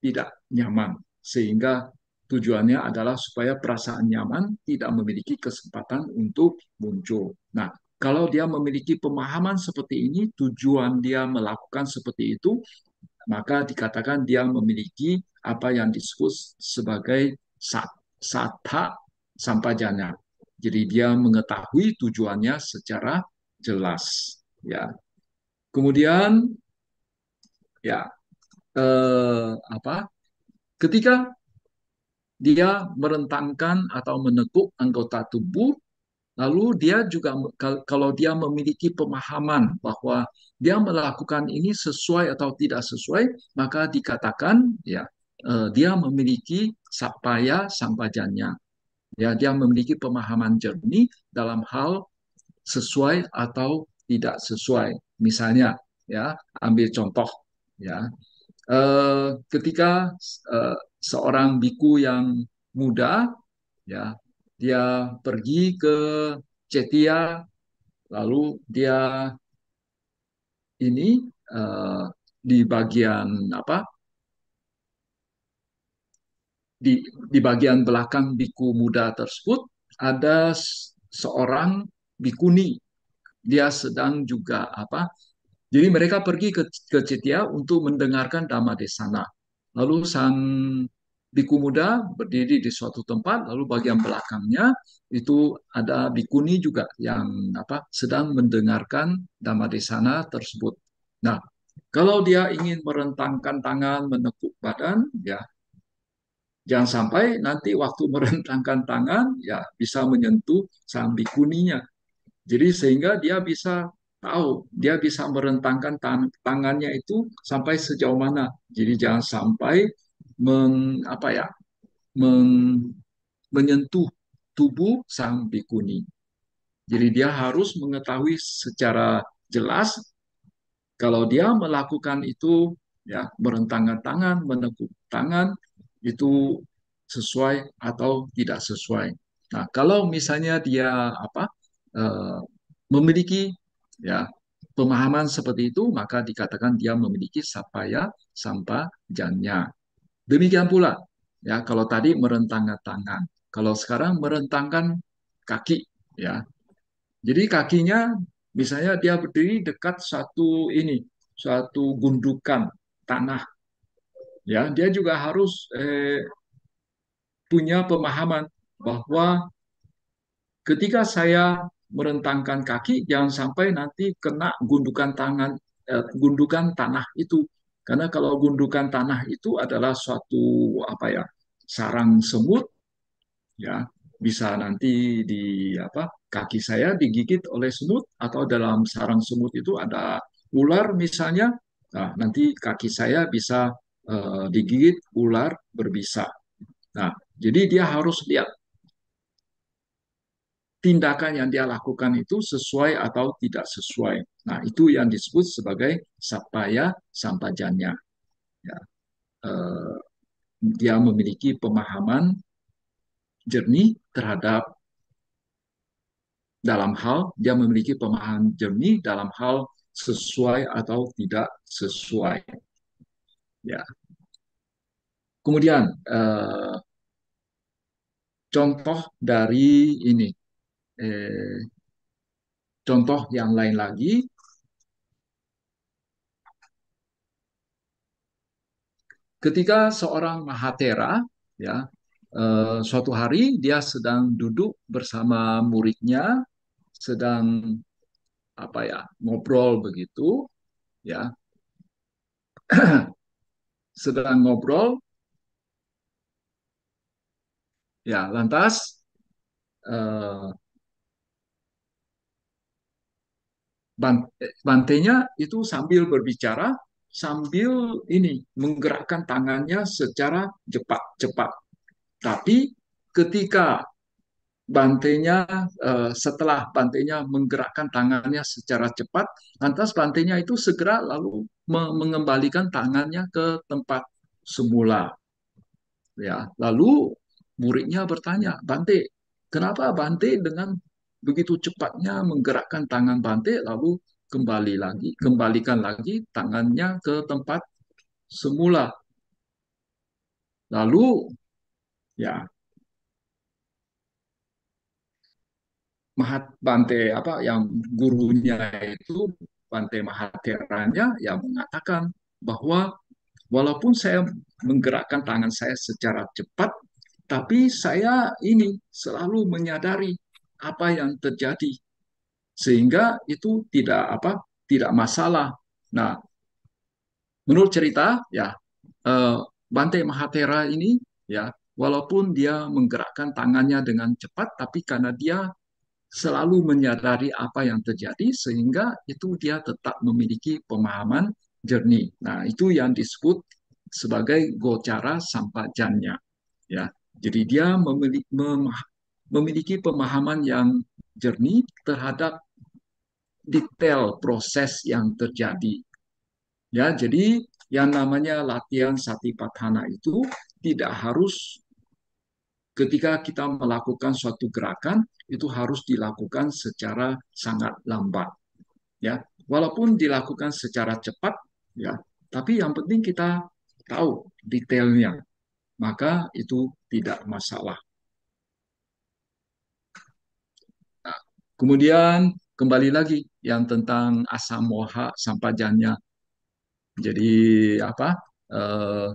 tidak nyaman, sehingga tujuannya adalah supaya perasaan nyaman tidak memiliki kesempatan untuk muncul. Nah, kalau dia memiliki pemahaman seperti ini, tujuan dia melakukan seperti itu, maka dikatakan dia memiliki apa yang disebut sebagai sattha sampajanya. Jadi dia mengetahui tujuannya secara jelas. Ya. Kemudian ya apa? Ketika dia merentangkan atau menekuk anggota tubuh, lalu dia juga kalau dia memiliki pemahaman bahwa dia melakukan ini sesuai atau tidak sesuai, maka dikatakan ya dia memiliki sapaya sampajannya. Ya, dia memiliki pemahaman jernih dalam hal sesuai atau tidak sesuai. Misalnya, ya, ambil contoh, ya, ketika seorang biku yang muda, ya, dia pergi ke Cetia, lalu dia ini di bagian apa? Di bagian belakang biku muda tersebut ada seorang bikuni. Dia sedang juga apa? Jadi mereka pergi ke Cetia untuk mendengarkan Dhamma Desana. Lalu sang biku muda berdiri di suatu tempat, lalu bagian belakangnya itu ada bikuni juga yang apa sedang mendengarkan Dhamma Desana tersebut. Nah, kalau dia ingin merentangkan tangan, menekuk badan, ya jangan sampai nanti waktu merentangkan tangan, ya bisa menyentuh sang bikuninya. Jadi sehingga dia bisa tahu, dia bisa merentangkan tangannya itu sampai sejauh mana. Jadi jangan sampai apa ya, meng, menyentuh tubuh sang bikuni. Jadi dia harus mengetahui secara jelas kalau dia melakukan itu ya merentangkan tangan, menekuk tangan itu sesuai atau tidak sesuai. Nah, kalau misalnya dia apa eh, memiliki ya pemahaman seperti itu, maka dikatakan dia memiliki sapaya sampajanya. Demikian pula ya kalau tadi merentangkan tangan, kalau sekarang merentangkan kaki ya. Jadi kakinya misalnya dia berdiri dekat suatu gundukan tanah ya, dia juga harus punya pemahaman bahwa ketika saya merentangkan kaki, jangan sampai nanti kena gundukan tanah itu. Karena kalau gundukan tanah itu adalah suatu apa ya sarang semut, ya bisa nanti di apa kaki saya digigit oleh semut atau dalam sarang semut itu ada ular misalnya. Nah, nanti kaki saya bisa digigit ular berbisa. Nah, jadi dia harus lihat tindakan yang dia lakukan itu sesuai atau tidak sesuai. Nah, itu yang disebut sebagai sapaya sampajanya. Ya, eh, dia memiliki pemahaman jernih terhadap dalam hal dia memiliki pemahaman jernih dalam hal sesuai atau tidak sesuai. Ya, kemudian contoh dari ini, eh, contoh yang lain lagi. ketika seorang Mahathera, ya, suatu hari dia sedang duduk bersama muridnya, sedang apa ya, ngobrol begitu, ya, sedang ngobrol, ya, lantas eh, Bantenya itu sambil berbicara, sambil ini menggerakkan tangannya secara cepat-cepat. Tapi ketika bantenya setelah bantenya menggerakkan tangannya secara cepat, lantas bantenya itu segera lalu mengembalikan tangannya ke tempat semula. Ya, lalu muridnya bertanya, Bante, kenapa Bante dengan begitu cepatnya menggerakkan tangan Bante lalu kembalikan lagi tangannya ke tempat semula. Lalu ya Bante apa yang gurunya itu Bante Mahathiranya yang mengatakan bahwa walaupun saya menggerakkan tangan saya secara cepat, tapi saya ini selalu menyadari apa yang terjadi sehingga itu tidak masalah. Nah, menurut cerita ya Bante Mahathira ini ya walaupun dia menggerakkan tangannya dengan cepat, tapi karena dia selalu menyadari apa yang terjadi sehingga itu dia tetap memiliki pemahaman jernih. Nah, itu yang disebut sebagai gocara sampajanya. Ya, jadi dia memiliki pemahaman yang jernih terhadap detail proses yang terjadi. Ya, jadi yang namanya latihan satipatthana itu tidak harus ketika kita melakukan suatu gerakan itu harus dilakukan secara sangat lambat, ya. Walaupun dilakukan secara cepat, ya, tapi yang penting kita tahu detailnya, maka itu tidak masalah. Nah, kemudian kembali lagi yang tentang asamoha sampajanya. Jadi apa? Eh,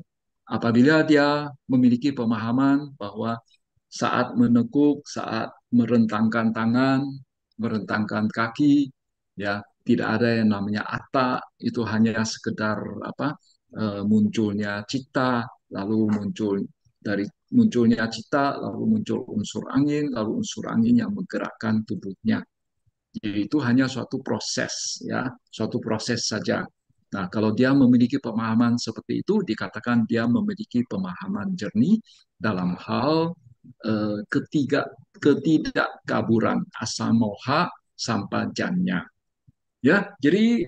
Apabila dia memiliki pemahaman bahwa saat menekuk, saat merentangkan tangan, merentangkan kaki, ya tidak ada yang namanya atta, itu hanya sekedar apa? Munculnya cita, lalu dari munculnya cita, lalu muncul unsur angin yang menggerakkan tubuhnya. Jadi itu hanya suatu proses, ya, suatu proses saja. Nah, kalau dia memiliki pemahaman seperti itu, dikatakan dia memiliki pemahaman jernih dalam hal ketidakkaburan asamoha sampajanya. Ya, jadi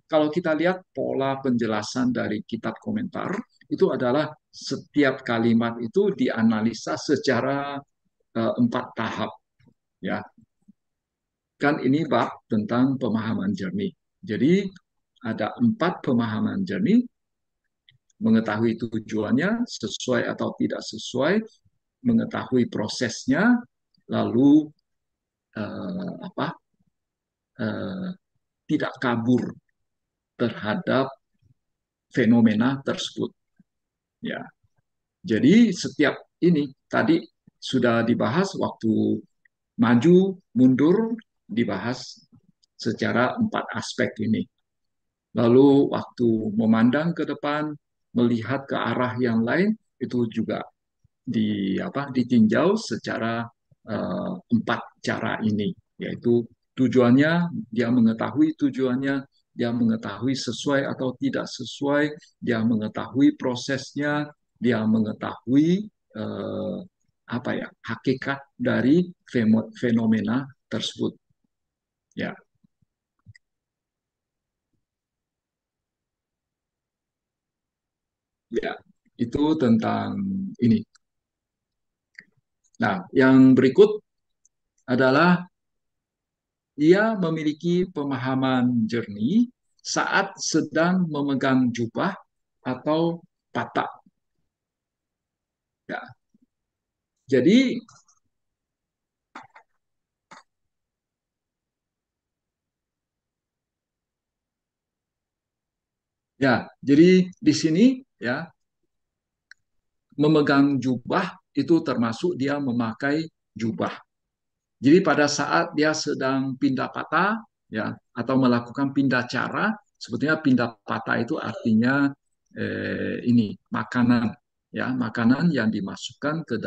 kalau kita lihat pola penjelasan dari kitab komentar itu adalah setiap kalimat itu dianalisa secara empat tahap. Ya, kan ini bab tentang pemahaman jernih. Jadi ada empat pemahaman jernih, mengetahui tujuannya, sesuai atau tidak sesuai, mengetahui prosesnya, lalu apa eh, tidak kabur terhadap fenomena tersebut. Ya, jadi setiap ini tadi sudah dibahas waktu maju mundur dibahas secara empat aspek ini. Lalu waktu memandang ke depan, melihat ke arah yang lain, itu juga ditinjau secara empat cara ini, yaitu tujuannya, dia mengetahui tujuannya, dia mengetahui sesuai atau tidak sesuai, dia mengetahui prosesnya, dia mengetahui apa ya hakikat dari fenomena tersebut. Ya, ya, itu tentang ini. Nah, yang berikut adalah dia memiliki pemahaman jernih saat sedang memegang jubah atau patak. Ya. Jadi, ya, jadi di sini ya memegang jubah itu termasuk dia memakai jubah. Jadi pada saat dia sedang pindah patah, ya, atau melakukan pindah cara, sebetulnya pindah patah itu artinya ini makanan, ya, makanan yang dimasukkan ke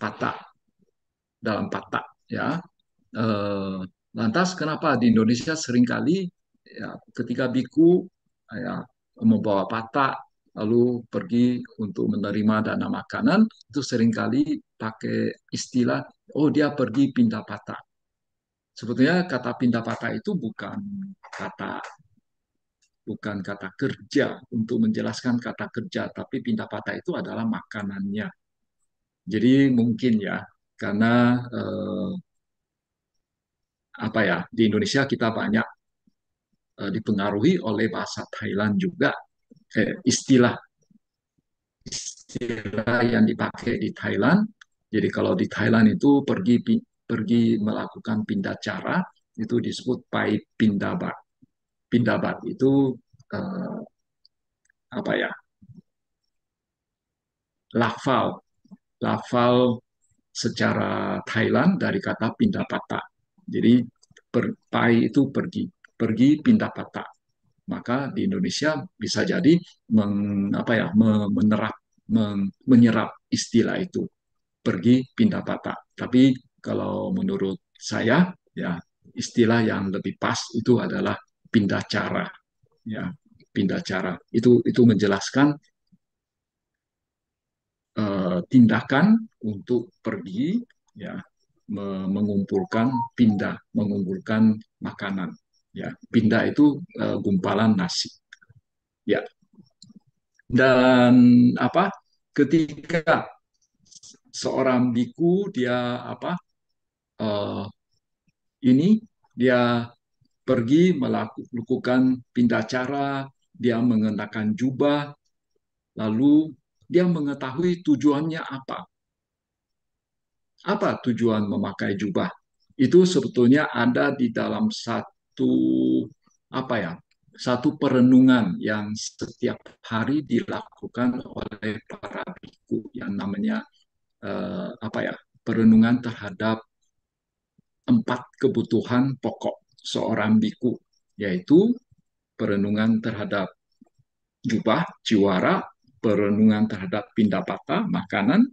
patah, dalam patah, ya. Eh, Lantas kenapa di Indonesia seringkali, ya, ketika biku, ya, membawa patah lalu pergi untuk menerima dana makanan, itu seringkali pakai istilah, oh dia pergi pindah patah. Sebetulnya kata pindah patah itu kata bukan kata kerja untuk menjelaskan kata kerja, tapi pindah patah itu adalah makanannya. Jadi mungkin ya, karena apa ya, di Indonesia kita banyak dipengaruhi oleh bahasa Thailand juga, istilah istilah yang dipakai di Thailand. Jadi kalau di Thailand itu pergi melakukan pindah cara itu disebut pai pindabat. Pindabat itu eh, apa ya, lafal lafal secara Thailand dari kata pindah patah. Jadi pai itu pergi pindah patah. Maka di Indonesia bisa jadi apa ya, menyerap istilah itu, pergi pindah patah. Tapi kalau menurut saya, ya, istilah yang lebih pas itu adalah pindah cara, ya, pindah cara. Itu menjelaskan tindakan untuk pergi, ya, mengumpulkan makanan, ya. Pindah itu gumpalan nasi, ya. Dan apa, ketika seorang biku dia apa, uh, ini dia pergi melakukan pindah cara, dia mengenakan jubah, lalu dia mengetahui tujuannya apa. Apa tujuan memakai jubah? Itu sebetulnya ada di dalam satu apa ya? Satu perenungan yang setiap hari dilakukan oleh para biku yang namanya apa ya? Perenungan terhadap 4 kebutuhan pokok seorang biku, yaitu perenungan terhadap jubah, jiwara, perenungan terhadap pindapata, makanan,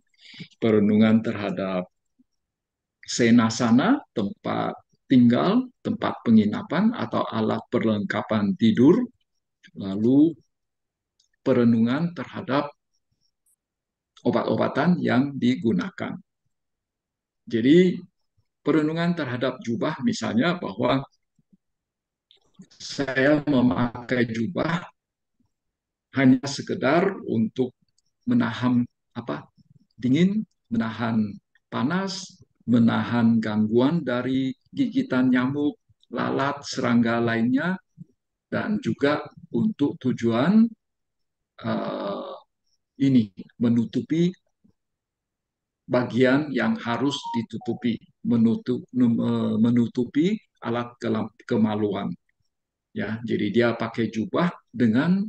perenungan terhadap senasana, tempat tinggal, tempat penginapan atau alat perlengkapan tidur, lalu perenungan terhadap obat-obatan yang digunakan. Jadi perenungan terhadap jubah misalnya bahwa saya memakai jubah hanya sekedar untuk menahan apa, dingin, menahan panas, menahan gangguan dari gigitan nyamuk, lalat, serangga lainnya, dan juga untuk tujuan uh, ini menutupi bagian yang harus ditutupi, menutupi alat kemaluan. Ya, jadi dia pakai jubah dengan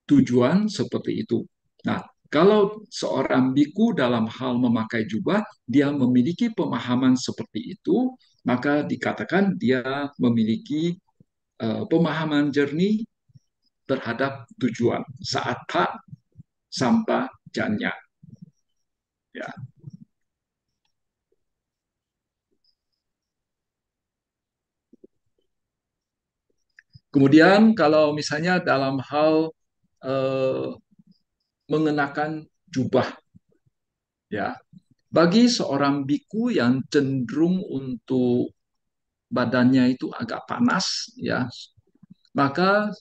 tujuan seperti itu. Nah, kalau seorang biku dalam hal memakai jubah, dia memiliki pemahaman seperti itu, maka dikatakan dia memiliki pemahaman jernih terhadap tujuan saat tak sampai janya. Ya. Kemudian kalau misalnya dalam hal eh, mengenakan jubah, ya, bagi seorang biku yang cenderung untuk badannya itu agak panas, ya, maka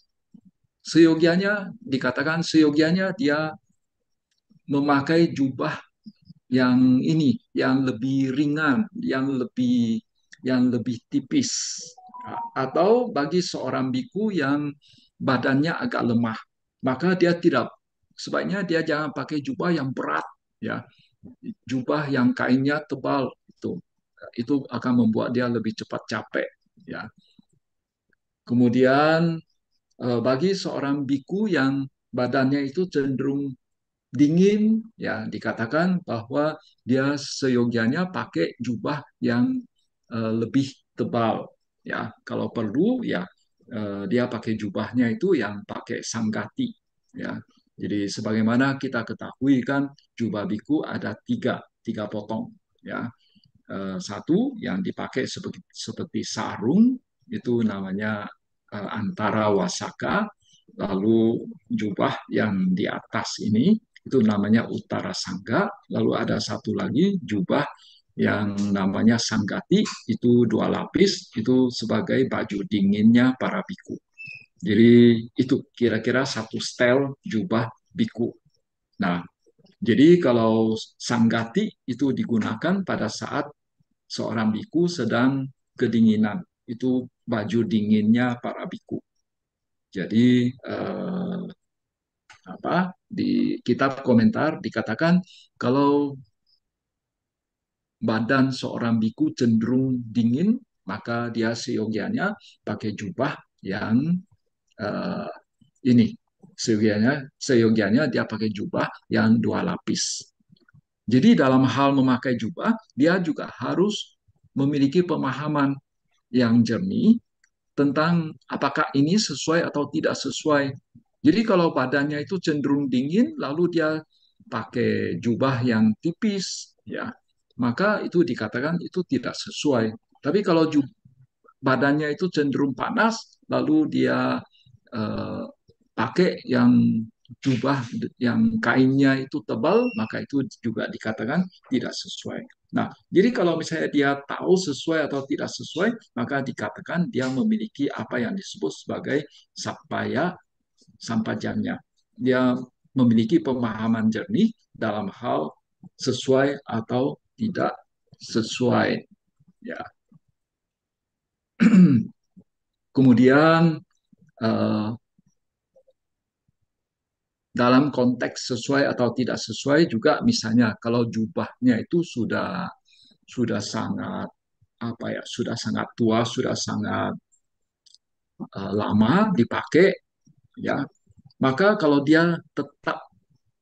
seyogianya dikatakan seyogianya dia memakai jubah yang ini, yang lebih ringan, yang lebih tipis. Atau bagi seorang biku yang badannya agak lemah, maka dia tidak, sebaiknya dia jangan pakai jubah yang berat, ya, jubah yang kainnya tebal itu akan membuat dia lebih cepat capek, ya. Kemudian bagi seorang biku yang badannya itu cenderung dingin, ya dikatakan bahwa dia seyogianya pakai jubah yang lebih tebal. Ya, kalau perlu ya dia pakai jubahnya itu yang pakai sanggati. Ya, jadi sebagaimana kita ketahui kan jubah biku ada tiga potong. Ya, satu yang dipakai seperti sarung itu namanya antara wasaka, lalu jubah yang di atas ini itu namanya utara sangga, lalu ada satu lagi jubah yang namanya sanggati, itu dua lapis, itu sebagai baju dinginnya para biku. Jadi itu kira-kira satu style jubah biku. Nah, jadi kalau sanggati itu digunakan pada saat seorang biku sedang kedinginan. Itu baju dinginnya para biku. Jadi di kitab komentar dikatakan kalau badan seorang biku cenderung dingin, maka dia seyogianya pakai jubah yang uh, ini. Seyogianya dia pakai jubah yang dua lapis. Jadi dalam hal memakai jubah, dia juga harus memiliki pemahaman yang jernih tentang apakah ini sesuai atau tidak sesuai. Jadi kalau badannya itu cenderung dingin, lalu dia pakai jubah yang tipis, ya, maka itu dikatakan itu tidak sesuai. Tapi kalau badannya itu cenderung panas, lalu dia eh, pakai yang jubah yang kainnya itu tebal, maka itu juga dikatakan tidak sesuai. Nah, jadi kalau misalnya dia tahu sesuai atau tidak sesuai, maka dikatakan dia memiliki apa yang disebut sebagai sapaya sampajanya. Dia memiliki pemahaman jernih dalam hal sesuai atau tidak sesuai. Ya. Kemudian eh, dalam konteks sesuai atau tidak sesuai juga misalnya kalau jubahnya itu sudah sangat apa ya sudah sangat tua sudah sangat lama dipakai ya maka kalau dia tetap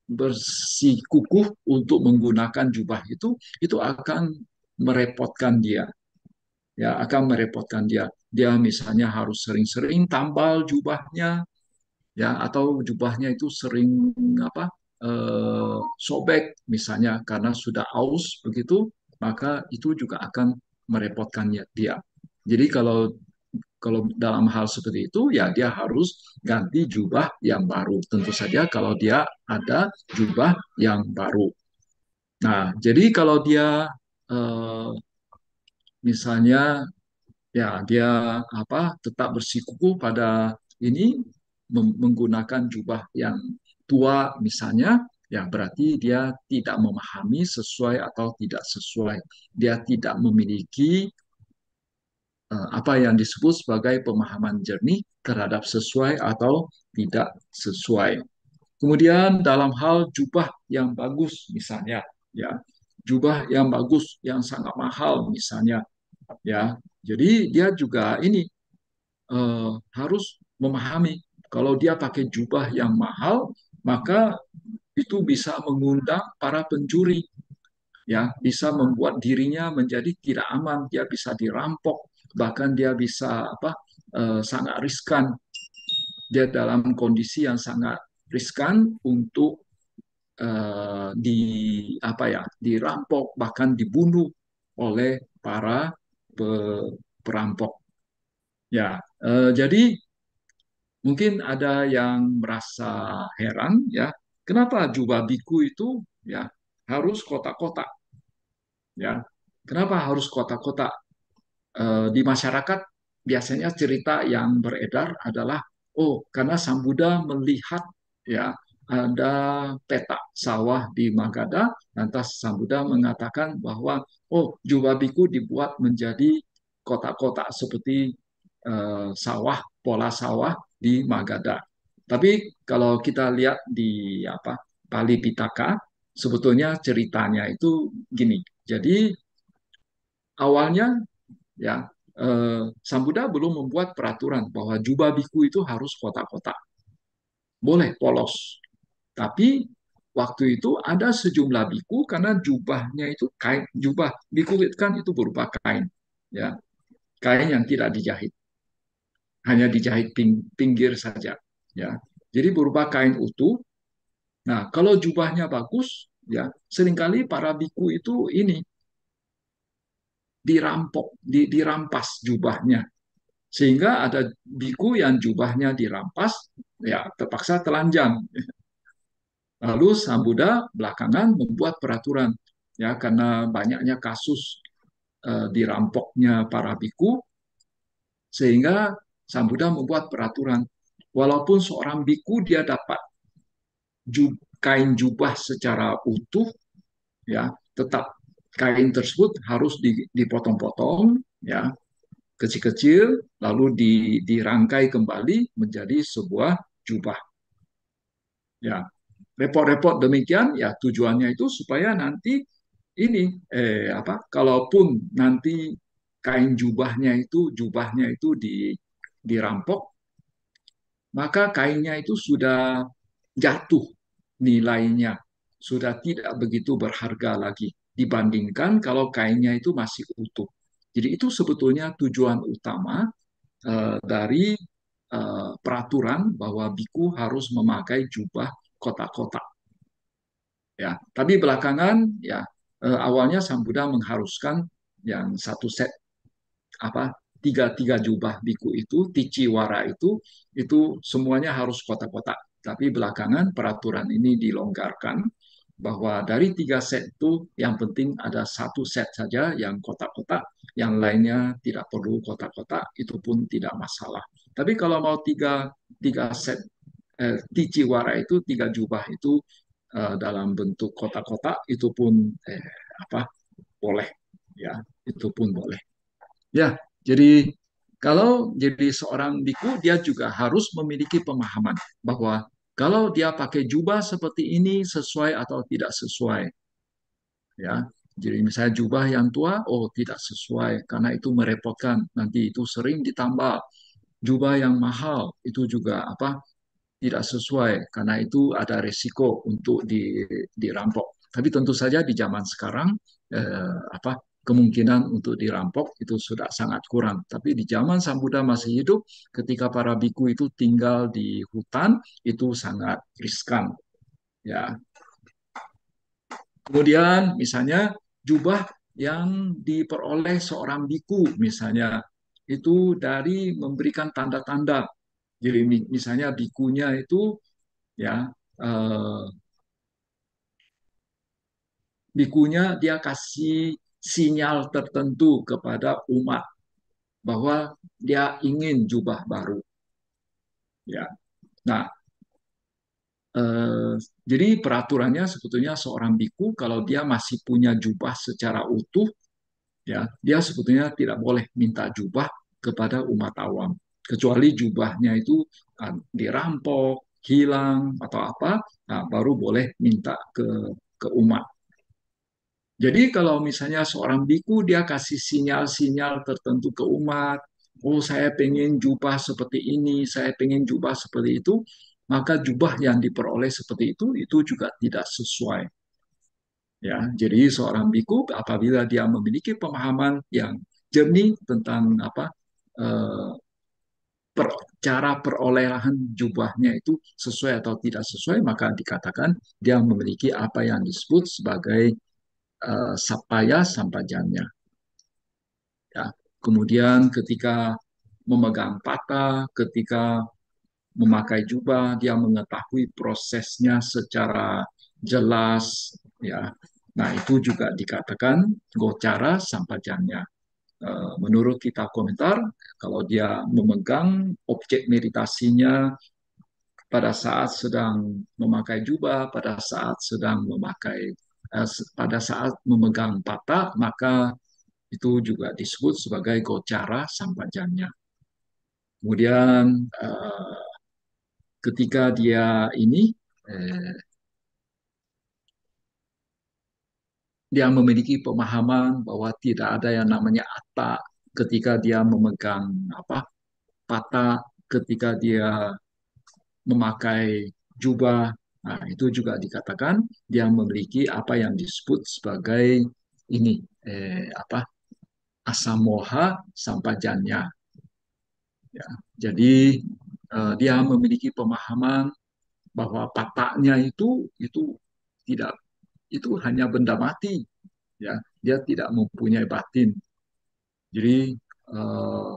bersikukuh untuk menggunakan jubah itu akan merepotkan dia ya akan merepotkan dia misalnya harus sering-sering tambal jubahnya ya atau jubahnya itu sering apa sobek misalnya karena sudah aus begitu maka itu juga akan merepotkan dia. Jadi kalau kalau dalam hal seperti itu ya dia harus ganti jubah yang baru. Tentu saja kalau dia ada jubah yang baru. Nah, jadi kalau dia eh, misalnya ya dia tetap bersikukuh pada ini menggunakan jubah yang tua misalnya ya berarti dia tidak memahami sesuai atau tidak sesuai dia tidak memiliki apa yang disebut sebagai pemahaman jernih terhadap sesuai atau tidak sesuai. Kemudian dalam hal jubah yang bagus misalnya ya jubah yang bagus yang sangat mahal misalnya ya jadi dia juga ini harus memahami kalau dia pakai jubah yang mahal, maka itu bisa mengundang para pencuri, ya, bisa membuat dirinya menjadi tidak aman, dia bisa dirampok, bahkan dia bisa sangat riskan, dia dalam kondisi yang sangat riskan untuk dirampok bahkan dibunuh oleh para perampok. Ya, jadi mungkin ada yang merasa heran ya, kenapa jubah biku itu ya harus kotak-kotak ya. Kenapa harus kotak-kotak? Di masyarakat biasanya cerita yang beredar adalah oh karena Sang Buddha melihat ya ada petak sawah di Magadha lantas Sang Buddha mengatakan bahwa oh jubah biku dibuat menjadi kotak-kotak seperti sawah pola sawah di Magadha. Tapi kalau kita lihat di Pali Pitaka sebetulnya ceritanya itu gini. Jadi awalnya ya Sang Buddha belum membuat peraturan bahwa jubah biku itu harus kotak-kotak, boleh polos. Tapi waktu itu ada sejumlah biku karena jubahnya itu kain jubah biku kan itu berupa kain, ya kain yang tidak dijahit, hanya dijahit pinggir saja, ya. Jadi berupa kain utuh. Nah, kalau jubahnya bagus, ya seringkali para biku itu ini dirampok, dirampas jubahnya, sehingga ada biku yang jubahnya dirampas, ya terpaksa telanjang. Lalu Sang Buddha belakangan membuat peraturan, ya karena banyaknya kasus dirampoknya para biku, sehingga Sang Buddha membuat peraturan, walaupun seorang biku dia dapat kain jubah secara utuh, ya tetap kain tersebut harus dipotong-potong, ya kecil-kecil, lalu dirangkai kembali menjadi sebuah jubah. Ya, repot-repot demikian, ya tujuannya itu supaya nanti ini kalaupun nanti kain jubahnya itu dirampok, maka kainnya itu sudah jatuh nilainya, sudah tidak begitu berharga lagi dibandingkan kalau kainnya itu masih utuh. Jadi itu sebetulnya tujuan utama dari peraturan bahwa biku harus memakai jubah kotak-kotak. Ya, tapi belakangan ya awalnya Sang Buddha mengharuskan yang satu set tiga tiga jubah biku itu ticiwara itu semuanya harus kotak-kotak. Tapi belakangan peraturan ini dilonggarkan bahwa dari tiga set itu yang penting ada satu set saja yang kotak-kotak, yang lainnya tidak perlu kotak-kotak, itu pun tidak masalah. Tapi kalau mau tiga tiga set ticiwara itu tiga jubah itu dalam bentuk kotak-kotak itu pun apa boleh, ya itu pun boleh. Ya, jadi kalau jadi seorang biku, dia juga harus memiliki pemahaman bahwa kalau dia pakai jubah seperti ini sesuai atau tidak sesuai. Ya, jadi misalnya jubah yang tua, oh tidak sesuai karena itu merepotkan. Nanti itu sering ditambah. Jubah yang mahal itu juga tidak sesuai karena itu ada resiko untuk dirampok. Tapi tentu saja di zaman sekarang kemungkinan untuk dirampok itu sudah sangat kurang. Tapi di zaman Sang Buddha masih hidup, ketika para biku itu tinggal di hutan itu sangat riskan. Ya. Kemudian misalnya jubah yang diperoleh seorang biku misalnya itu dari memberikan tanda-tanda. Jadi misalnya bikunya itu ya eh, bikunya dia kasih sinyal tertentu kepada umat bahwa dia ingin jubah baru, ya. Nah, jadi peraturannya sebetulnya seorang biku kalau dia masih punya jubah secara utuh, ya dia sebetulnya tidak boleh minta jubah kepada umat awam kecuali jubahnya itu dirampok, hilang atau apa, nah, baru boleh minta ke umat. Jadi kalau misalnya seorang biku dia kasih sinyal-sinyal tertentu ke umat, oh saya pengen jubah seperti ini, saya pengen jubah seperti itu, maka jubah yang diperoleh seperti itu juga tidak sesuai. Ya, jadi seorang biku apabila dia memiliki pemahaman yang jernih tentang eh, cara perolehan jubahnya itu sesuai atau tidak sesuai, maka dikatakan dia memiliki apa yang disebut sebagai sapaya sampajanya. Ya. Kemudian ketika memegang patah, ketika memakai jubah, dia mengetahui prosesnya secara jelas. Ya. Nah itu juga dikatakan gocara sampajanya. Menurut kita komentar, kalau dia memegang objek meditasinya pada saat sedang memakai jubah, pada saat sedang pada saat memegang patah, maka itu juga disebut sebagai gocara sampajanya. Kemudian ketika dia ini dia memiliki pemahaman bahwa tidak ada yang namanya atta ketika dia memegang patah, ketika dia memakai jubah, Nah, itu juga dikatakan dia memiliki apa yang disebut sebagai ini apa asamoha sampajanya. Ya. Jadi dia memiliki pemahaman bahwa pataknya itu tidak itu hanya benda mati, ya dia tidak mempunyai batin. Jadi eh,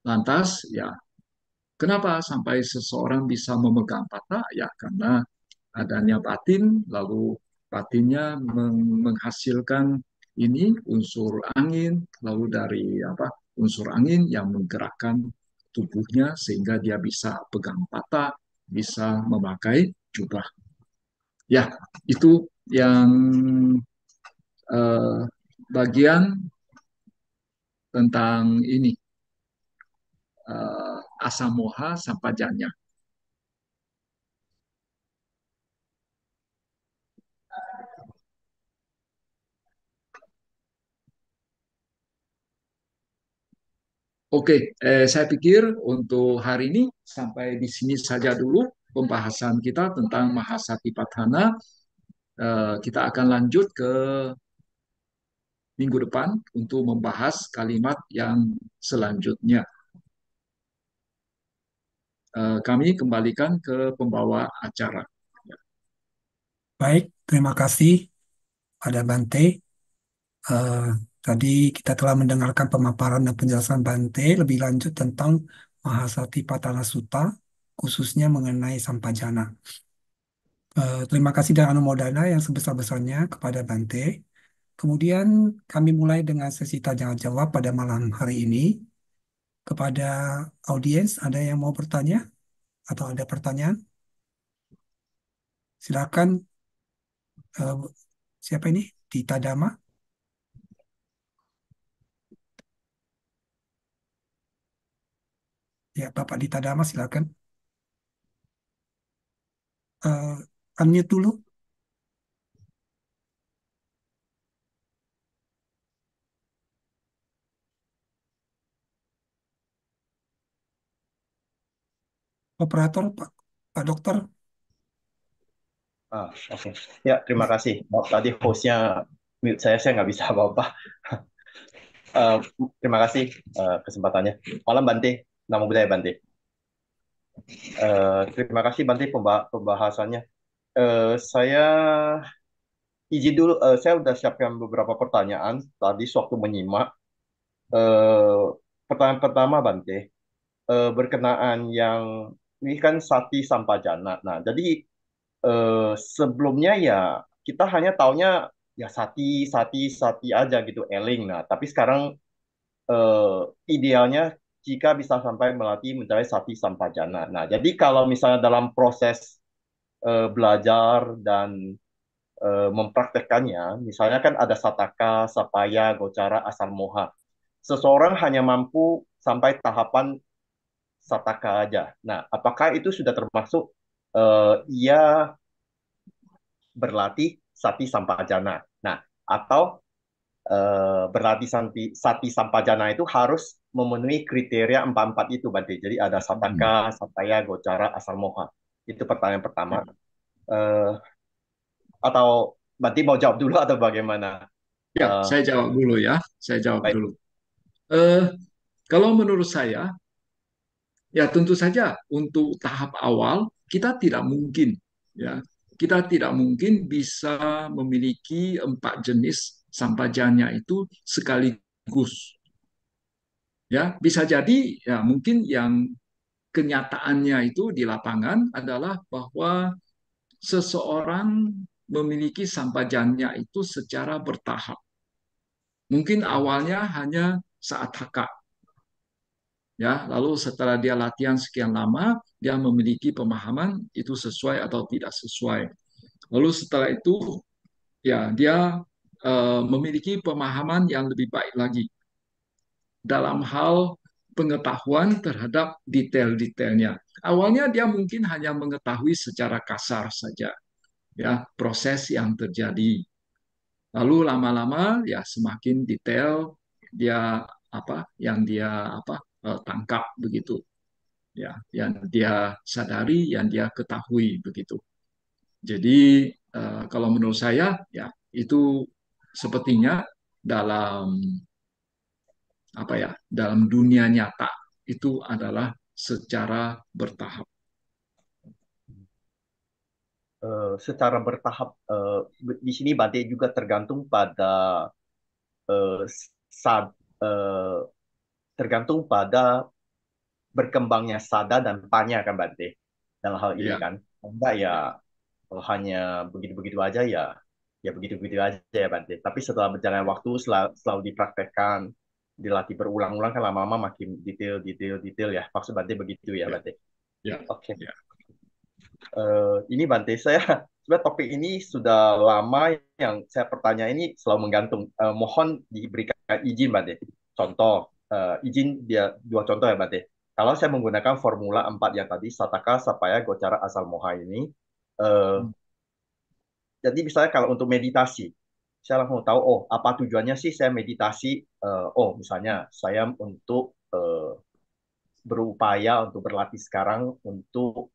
lantas ya kenapa sampai seseorang bisa memegang patak? Ya karena adanya batin, lalu batinnya menghasilkan ini unsur angin, lalu dari apa unsur angin yang menggerakkan tubuhnya sehingga dia bisa pegang patak, bisa memakai jubah. Ya, itu yang eh, bagian tentang ini asamoha sampajanya. Oke, saya pikir untuk hari ini sampai di sini saja dulu pembahasan kita tentang Mahasatipatthana. Kita akan lanjut ke minggu depan untuk membahas kalimat yang selanjutnya. Kami kembalikan ke pembawa acara. Baik, terima kasih pada Bante. Eh, Tadi kita telah mendengarkan pemaparan dan penjelasan Bante lebih lanjut tentang Mahasatipatthana Sutta, khususnya mengenai Sampajana. Terima kasih dan anumodana yang sebesar-besarnya kepada Bante. Kemudian kami mulai dengan sesi tanya jawab pada malam hari ini. Kepada audiens, ada yang mau bertanya atau ada pertanyaan? Silakan. eh, Siapa ini? Tita Dama. Ya, Bapak Dita Dama, silakan. Eh, Unmute dulu. Operator, Pak Dokter. Oke. Ya, terima kasih. Maaf, tadi hostnya mute saya nggak bisa apa-apa. Eh, Terima kasih kesempatannya. Malam Bante, nama budaya Bante. Terima kasih Bante pembahasannya. Saya izin dulu, saya udah siapkan beberapa pertanyaan tadi sewaktu menyimak. Eh, Pertanyaan pertama Bante, berkenaan yang ini kan Sati Sampajana. Nah, jadi sebelumnya ya kita hanya taunya ya Sati, Sati, Sati aja gitu, Eling. Nah, tapi sekarang eh, idealnya jika bisa sampai melatih mencapai Sati Sampajana. Nah, jadi kalau misalnya dalam proses belajar dan mempraktekannya, misalnya kan ada Sataka, Sapaya, Gocara, Asal Moha. Seseorang hanya mampu sampai tahapan Sataka aja. Nah, apakah itu sudah termasuk ia berlatih Sati Sampajana? Nah, atau berlatih Sati Sampajana itu harus memenuhi kriteria empat-empat itu, Bante. Jadi ada Sataka, Sataya, Gocara, Asal Moha. Itu pertanyaan pertama. Eh, atau Bante mau jawab dulu atau bagaimana? Ya, Eh, saya jawab dulu ya. Saya jawab baik. dulu. Eh, Kalau menurut saya, ya tentu saja untuk tahap awal kita tidak mungkin ya kita tidak mungkin bisa memiliki empat jenis sampajanya itu sekaligus ya bisa jadi ya mungkin yang kenyataannya itu di lapangan adalah bahwa seseorang memiliki sampajanya itu secara bertahap mungkin awalnya hanya saat hakka ya lalu setelah dia latihan sekian lama dia memiliki pemahaman itu sesuai atau tidak sesuai lalu setelah itu ya dia memiliki pemahaman yang lebih baik lagi dalam hal pengetahuan terhadap detail-detailnya awalnya dia mungkin hanya mengetahui secara kasar saja ya proses yang terjadi lalu lama-lama ya semakin detail dia apa yang dia apa tangkap begitu ya yang dia sadari yang dia ketahui begitu Jadi kalau menurut saya ya itu sepertinya dalam apa ya, dalam dunia nyata itu adalah secara bertahap. Secara bertahap, di sini Bante juga tergantung pada eh, sad, eh, tergantung pada berkembangnya sada dan panya kan Bante dalam hal ini Ya, kan. Enggak ya, ya, kalau hanya begitu-begitu aja ya, ya begitu-begitu aja ya Bante. Tapi setelah berjalan waktu selalu dipraktekkan, dilatih berulang-ulang kan lama-lama makin detail, detail, detail ya. Maksud Bante begitu ya ya, Bante. ya, Oke. ya. Ini Bante, saya sebenarnya topik ini sudah lama yang saya pertanyaan ini selalu menggantung. Mohon diberikan izin Bante. Contoh, izin dia dua contoh ya Bante. Kalau saya menggunakan formula 4 yang tadi, Sataka, Sapaya, Gocara, Asal Moha ini, eh, jadi misalnya kalau untuk meditasi, saya langsung tahu, oh apa tujuannya sih saya meditasi? Oh misalnya saya untuk berupaya untuk berlatih sekarang untuk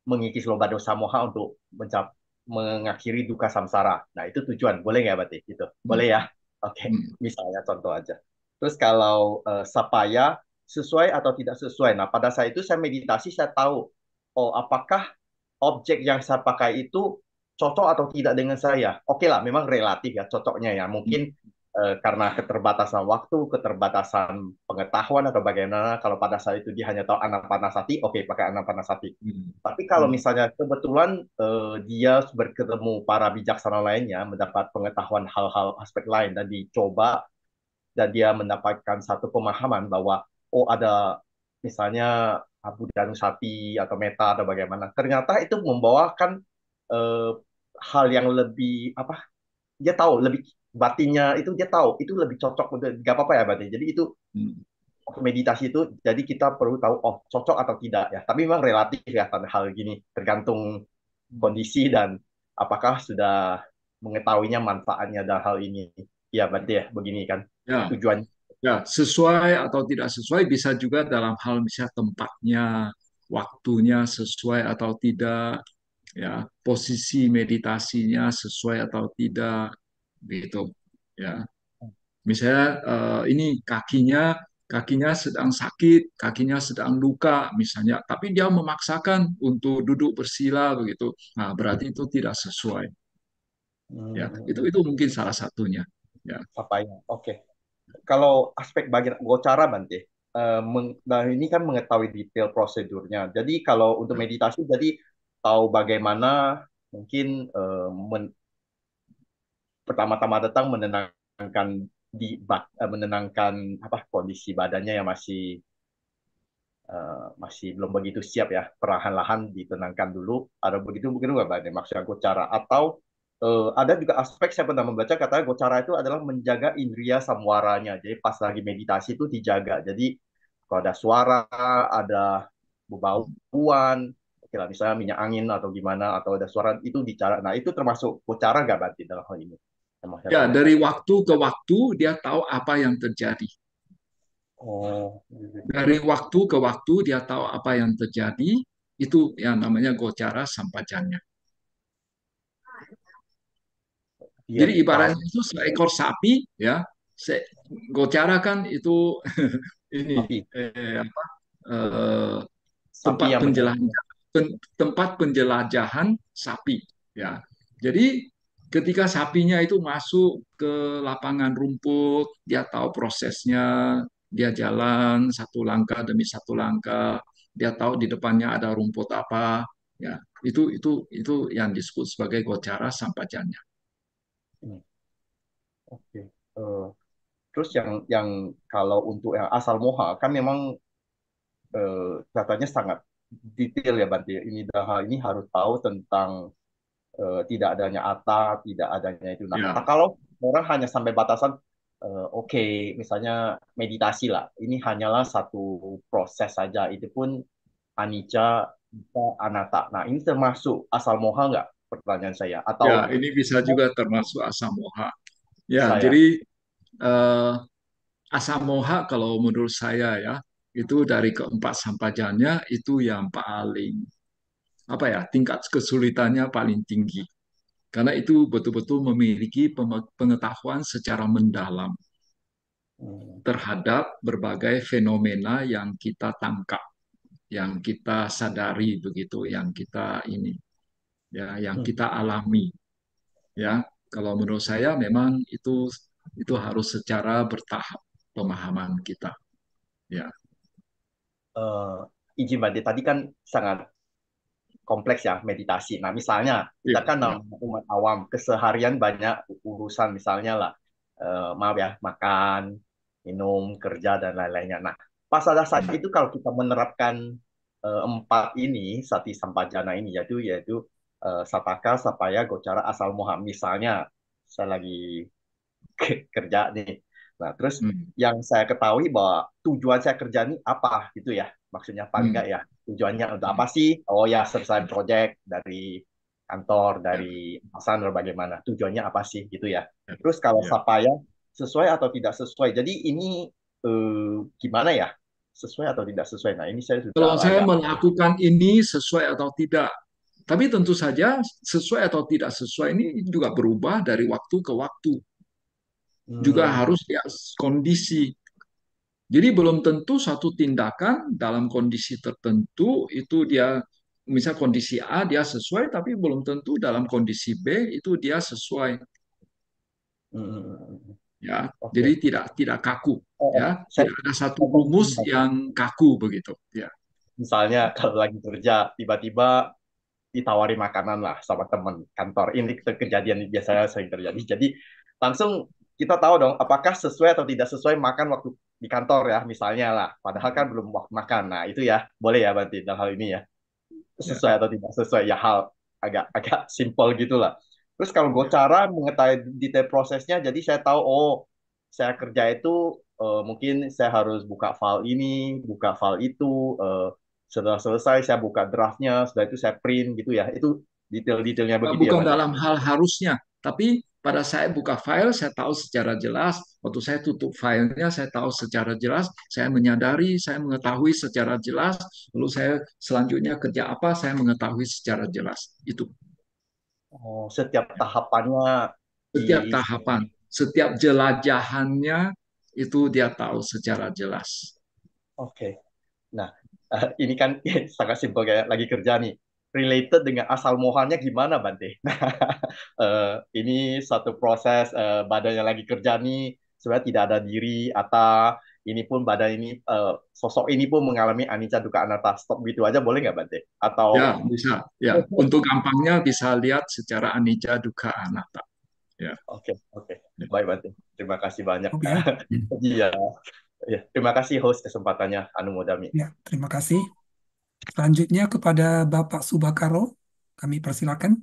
mengikis lomba dosa moha untuk mengakhiri duka samsara. Nah, itu tujuan. Boleh nggak, Berarti? Gitu. Boleh ya? Hmm, Oke, hmm, misalnya contoh aja. Terus kalau sapaya, sesuai atau tidak sesuai. Nah, pada saat itu saya meditasi, saya tahu, oh, apakah objek yang saya pakai itu cocok atau tidak dengan saya. Oke lah, memang relatif ya cocoknya ya. hmm, Mungkin karena keterbatasan waktu, keterbatasan pengetahuan atau bagaimana. Kalau pada saat itu dia hanya tahu anapanasati, oke pakai anapanasati. hmm, Tapi kalau hmm. misalnya kebetulan dia bertemu para bijaksana lainnya, mendapat pengetahuan hal-hal aspek lain dan dicoba dan dia mendapatkan satu pemahaman bahwa oh ada misalnya Abu Danusati atau Meta atau bagaimana. Ternyata itu membawakan eh, hal yang lebih apa? Dia tahu lebih batinnya itu dia tahu itu lebih cocok untuk nggak apa-apa ya batin. Jadi itu Hmm. meditasi itu jadi kita perlu tahu oh cocok atau tidak ya. Tapi memang relatif ya hal gini tergantung kondisi dan apakah sudah mengetahuinya manfaatnya dan hal ini. Ya berarti ya begini kan Ya, tujuan. ya, sesuai atau tidak sesuai bisa juga dalam hal misalnya tempatnya, waktunya sesuai atau tidak, ya, posisi meditasinya sesuai atau tidak, gitu. Ya, misalnya ini kakinya sedang sakit, kakinya sedang luka misalnya, tapi dia memaksakan untuk duduk bersila begitu. Nah, berarti itu tidak sesuai. Ya, itu mungkin salah satunya. Ya, Apa ya? Oke. Kalau aspek bagian gocara Bante, nah ini kan mengetahui detail prosedurnya. Jadi kalau untuk meditasi, jadi tahu bagaimana mungkin pertama-tama datang menenangkan menenangkan apa kondisi badannya yang masih belum begitu siap ya, perlahan-lahan ditenangkan dulu. Ada begitu mungkin nggak Bante? Maksudnya gocara atau ada juga aspek saya pernah membaca katanya gocara itu adalah menjaga indria samwaranya. Jadi pas lagi meditasi itu dijaga. Jadi kalau ada suara, ada bau-bauan, kira misalnya minyak angin atau gimana, atau ada suara itu bicara. Nah itu termasuk gocara nggak berarti dalam hal ini? Yang saya ya, tanya dari tadi. waktu ke waktu dia tahu apa yang terjadi. Oh, Dari waktu ke waktu dia tahu apa yang terjadi, itu yang namanya gocara sampajanya. dia Jadi tahu ibaratnya itu seekor sapi, ya, gocara kan itu ini tapi apa, eh, sapi tempat yang penjelajahan, benar-benar tempat penjelajahan sapi, ya. Jadi ketika sapinya itu masuk ke lapangan rumput, dia tahu prosesnya, dia jalan satu langkah demi satu langkah, dia tahu di depannya ada rumput apa, ya. Itu yang disebut sebagai gocara sampajanya. ini. Oke. Eh, Terus yang kalau untuk yang asal moha kan memang katanya sangat detail ya Banti. Ini dalam hal ini harus tahu tentang tidak adanya ata, tidak adanya itu. Nah, Ya, kalau orang hanya sampai batasan oke, misalnya meditasi lah. Ini hanyalah satu proses saja. Itu pun anicca, dukkha, anatta. Nah, ini termasuk asal moha nggak? Pertanyaan saya. Atau ya, ini bisa juga termasuk asamoha. Ya, bisa ya? jadi eh, asamoha kalau menurut saya ya, itu dari keempat sampajanya itu yang paling apa ya, tingkat kesulitannya paling tinggi. Karena itu betul-betul memiliki pengetahuan secara mendalam Hmm. terhadap berbagai fenomena yang kita tangkap, yang kita sadari begitu, yang kita ini, ya, yang Hmm. kita alami, ya. Kalau menurut saya memang itu harus secara bertahap pemahaman kita, ya. Eh, izin Bante, tadi kan sangat kompleks ya meditasi. Nah, misalnya kita Iya, kan iya. umat awam keseharian banyak urusan misalnya lah, maaf ya, makan, minum, kerja dan lain-lainnya. Nah, pas pada saat itu kalau kita menerapkan empat ini, sati sampajana ini, yaitu sataka, sapaya, gocara, asal moha. Misalnya saya lagi kerja nih. Nah, terus Hmm, yang saya ketahui bahwa tujuan saya kerja ini apa gitu ya. Maksudnya paling hmm, enggak ya. Tujuannya untuk hmm. apa sih? Oh ya, selesai project dari kantor, Ya, dari atasan atau bagaimana. Tujuannya apa sih gitu ya. ya, Terus kalau ya. Sapaya sesuai atau tidak sesuai. Jadi ini gimana ya? Sesuai atau tidak sesuai. Nah, ini saya sudah Kalau saya agak. melakukan ini sesuai atau tidak, tapi tentu saja sesuai atau tidak sesuai ini juga berubah dari waktu ke waktu. Juga Hmm, harus lihat kondisi. Jadi belum tentu satu tindakan dalam kondisi tertentu itu dia, misal kondisi A dia sesuai, tapi belum tentu dalam kondisi B itu dia sesuai, ya. Jadi oke. tidak kaku, Oh, ya. saya Tidak ada satu contoh gini, rumus yang kaku begitu, ya. misalnya kalau lagi kerja tiba-tiba ditawari makanan lah sama teman kantor. Ini kejadian biasanya sering terjadi. Jadi langsung kita tahu dong apakah sesuai atau tidak sesuai makan waktu di kantor ya misalnya lah. Padahal kan belum waktu makan. Nah itu ya boleh ya berarti dalam hal ini ya Ya, sesuai atau tidak sesuai ya hal agak agak simpel gitulah. Terus kalau gue ya. cara mengetahui detail prosesnya, jadi saya tahu oh saya kerja itu mungkin saya harus buka file ini, buka file itu, setelah selesai saya buka draftnya, setelah itu saya print gitu ya. Itu detail-detailnya begitu ya, Bukan Bante. dalam hal harusnya, tapi pada saya buka file, saya tahu secara jelas. Waktu saya tutup filenya, saya tahu secara jelas. Saya menyadari, saya mengetahui secara jelas. Lalu saya selanjutnya kerja apa, saya mengetahui secara jelas. Itu Oh, setiap tahapannya di setiap tahapan, setiap jelajahannya itu dia tahu secara jelas. oke. Nah, ini kan sangat simpel kayak lagi kerja nih. Related dengan asal muasalnya gimana, Bante? Nah, ini satu proses badannya lagi kerja nih, sebenarnya tidak ada diri, atau ini pun badan ini, sosok ini pun mengalami anicca dukkha anatta. Stop gitu aja boleh nggak, Bante? Ya, Atau, bisa. Ya, untuk gampangnya bisa lihat secara anicca dukkha anatta. Ya. oke, oke. Baik, Bante. Terima kasih banyak. Oke ya. Iya, iya. Terima kasih host kesempatannya, Anu Modami. Ya, terima kasih. Selanjutnya kepada Bapak Subakaro, kami persilakan.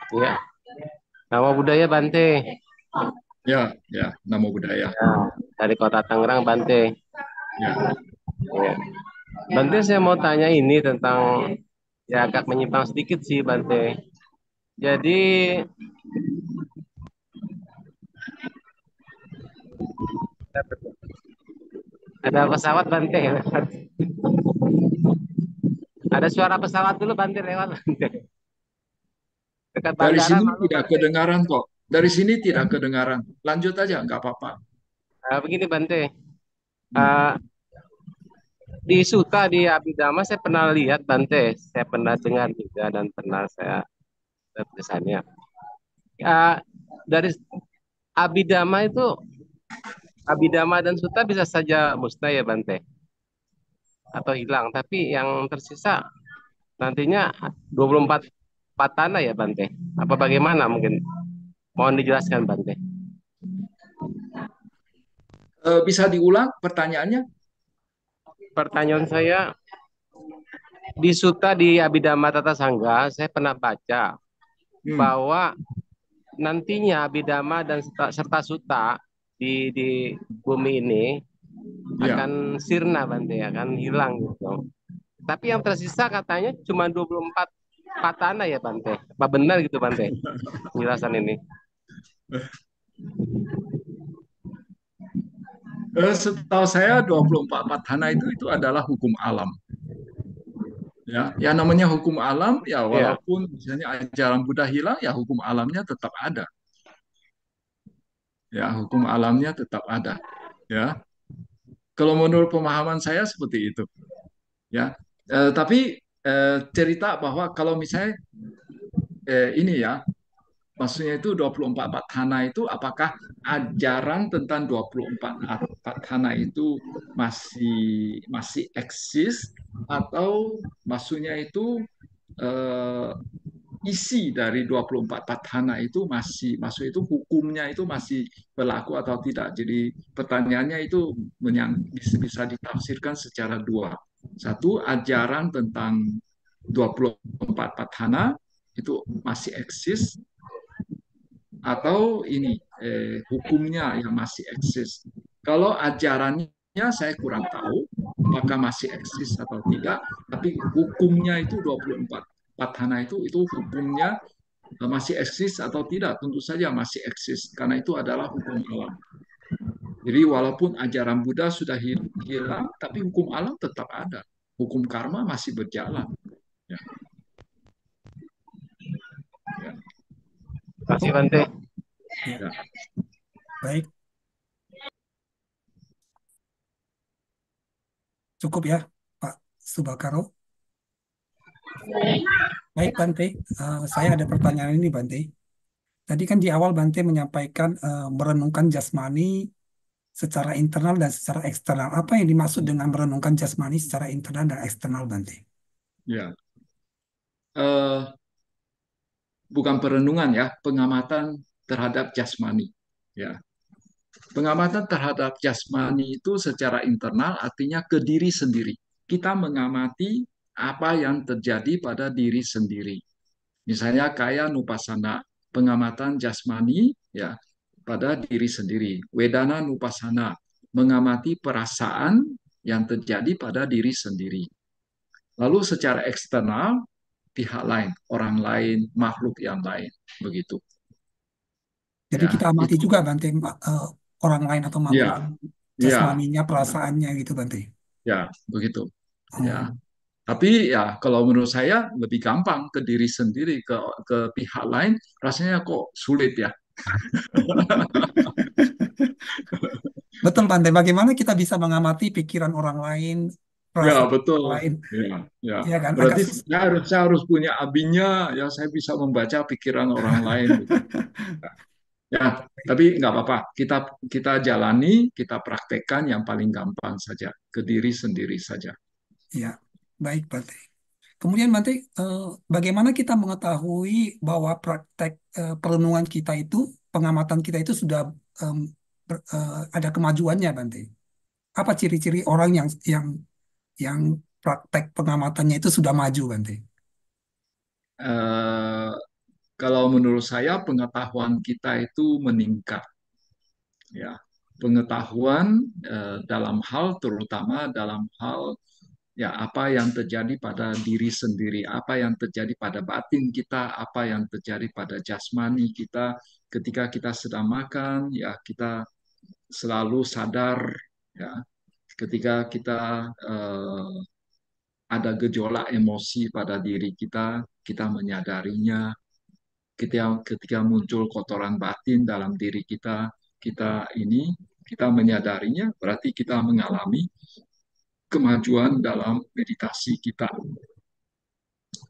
Ya, nama budaya Bante. Ya, ya, namo buddhaya. Ya, dari kota Tangerang Bante. Ya. Ya. Bante saya mau tanya ini tentang ya agak menyimpang sedikit sih Bante. Jadi ada pesawat Bante. Ada suara pesawat dulu Bante lewat Bante. Dekat Dari bandara sini malu tidak Bante. kedengaran kok. Dari sini tidak kedengaran. Lanjut aja, nggak apa-apa. Begini Bante. Hmm. Uh, di Suta di Abhidhamma saya pernah lihat Bante. Saya pernah dengar juga dan pernah saya lihat tulisannya. Uh, dari Abhidhamma itu Abhidhamma dan Sutta bisa saja musnah ya Bante atau hilang, tapi yang tersisa nantinya 24 patana ya Bante. Apa bagaimana mungkin? Mohon dijelaskan Bante. Bisa diulang pertanyaannya? Pertanyaan saya di Sutta di Abhidhamma Tata Sangha saya pernah baca Hmm. bahwa nantinya Abhidhamma dan serta Sutta di bumi ini Ya. akan sirna Bante, akan hilang gitu. Tapi yang tersisa katanya cuma 24 patana ya Bante. Apa benar gitu Bante penjelasan ini? Setahu saya 24 Padhana itu adalah hukum alam. Ya, yang namanya hukum alam ya Iya. walaupun misalnya ajaran Buddha hilang ya hukum alamnya tetap ada. Ya, hukum alamnya tetap ada. Ya, kalau menurut pemahaman saya seperti itu. Ya, tapi cerita bahwa kalau misalnya ini ya maksudnya itu 24 Padhana itu apakah ajaran tentang 24 Padhana itu masih masih eksis atau maksudnya itu eh, isi dari 24 Padhana itu masih maksud itu hukumnya itu masih berlaku atau tidak. Jadi pertanyaannya itu bisa ditafsirkan secara dua. Satu, ajaran tentang 24 Padhana itu masih eksis atau ini hukumnya yang masih eksis. Kalau ajarannya saya kurang tahu apakah masih eksis atau tidak, tapi hukumnya itu 24 Padhana itu hukumnya masih eksis atau tidak, tentu saja masih eksis karena itu adalah hukum alam. Jadi walaupun ajaran Buddha sudah hilang, tapi hukum alam tetap ada. Hukum karma masih berjalan. Ya, ya, Terima kasih Bante. Ya, ya. baik, cukup ya, Pak Subakaro. Baik, Bante. Saya ada pertanyaan ini, Bante. Tadi kan di awal Bante menyampaikan merenungkan jasmani secara internal dan secara eksternal. Apa yang dimaksud dengan merenungkan jasmani secara internal dan eksternal, Bante? Ya. Bukan perenungan ya, pengamatan terhadap jasmani. Ya, pengamatan terhadap jasmani itu secara internal artinya ke diri sendiri. Kita mengamati apa yang terjadi pada diri sendiri. Misalnya kayak nupasana, pengamatan jasmani ya pada diri sendiri. Wedana nupasana, mengamati perasaan yang terjadi pada diri sendiri. Lalu secara eksternal, pihak lain, orang lain, makhluk yang lain, begitu. Jadi Ya, kita amati itu juga, Bante, orang lain atau makhluk ya, ya, jasmaninya, perasaannya gitu, Bante. ya, begitu. Ya. Hmm. Tapi ya kalau menurut saya lebih gampang ke diri sendiri, ke pihak lain rasanya kok sulit ya. Betul, Bante. Bagaimana kita bisa mengamati pikiran orang lain, Ya, perasaan betul. orang lain? Ya, ya. Ya kan, agak Berarti susah. saya harus punya abinya, ya saya bisa membaca pikiran orang lain. Ya, tapi nggak apa-apa. Kita kita jalani, kita praktekkan yang paling gampang saja, ke diri sendiri saja. Ya, baik, Bante. Kemudian, Bante, bagaimana kita mengetahui bahwa praktek perenungan kita itu, pengamatan kita itu sudah em, ada kemajuannya, Bante? Apa ciri-ciri orang yang praktek pengamatannya itu sudah maju, Bante? Eh, Kalau menurut saya pengetahuan kita itu meningkat, ya. Pengetahuan dalam hal terutama dalam hal ya apa yang terjadi pada diri sendiri, apa yang terjadi pada batin kita, apa yang terjadi pada jasmani kita ketika kita sedang makan, ya kita selalu sadar ya ketika kita ada gejolak emosi pada diri kita, kita menyadarinya ketika muncul kotoran batin dalam diri kita, kita menyadarinya, berarti kita mengalami kemajuan dalam meditasi kita.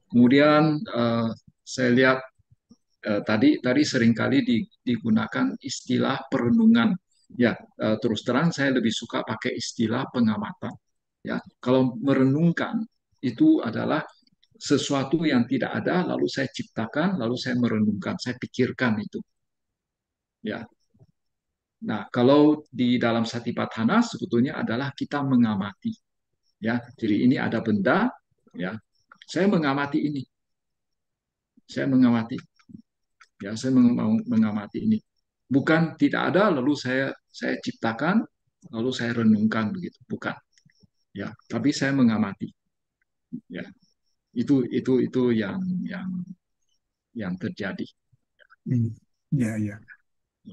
Kemudian saya lihat tadi seringkali digunakan istilah perenungan. Ya, terus terang saya lebih suka pakai istilah pengamatan. Ya, kalau merenungkan itu adalah sesuatu yang tidak ada, lalu saya ciptakan, lalu saya merenungkan, saya pikirkan itu. Ya, nah kalau di dalam Satipatthana sebetulnya adalah kita mengamati. Ya, jadi ini ada benda, ya, saya mengamati ini, saya mengamati, ya, saya mengamati ini. Bukan tidak ada, lalu saya ciptakan, lalu saya renungkan begitu, bukan. Ya, tapi saya mengamati. Ya, itu yang terjadi. Hmm. Ya, ya.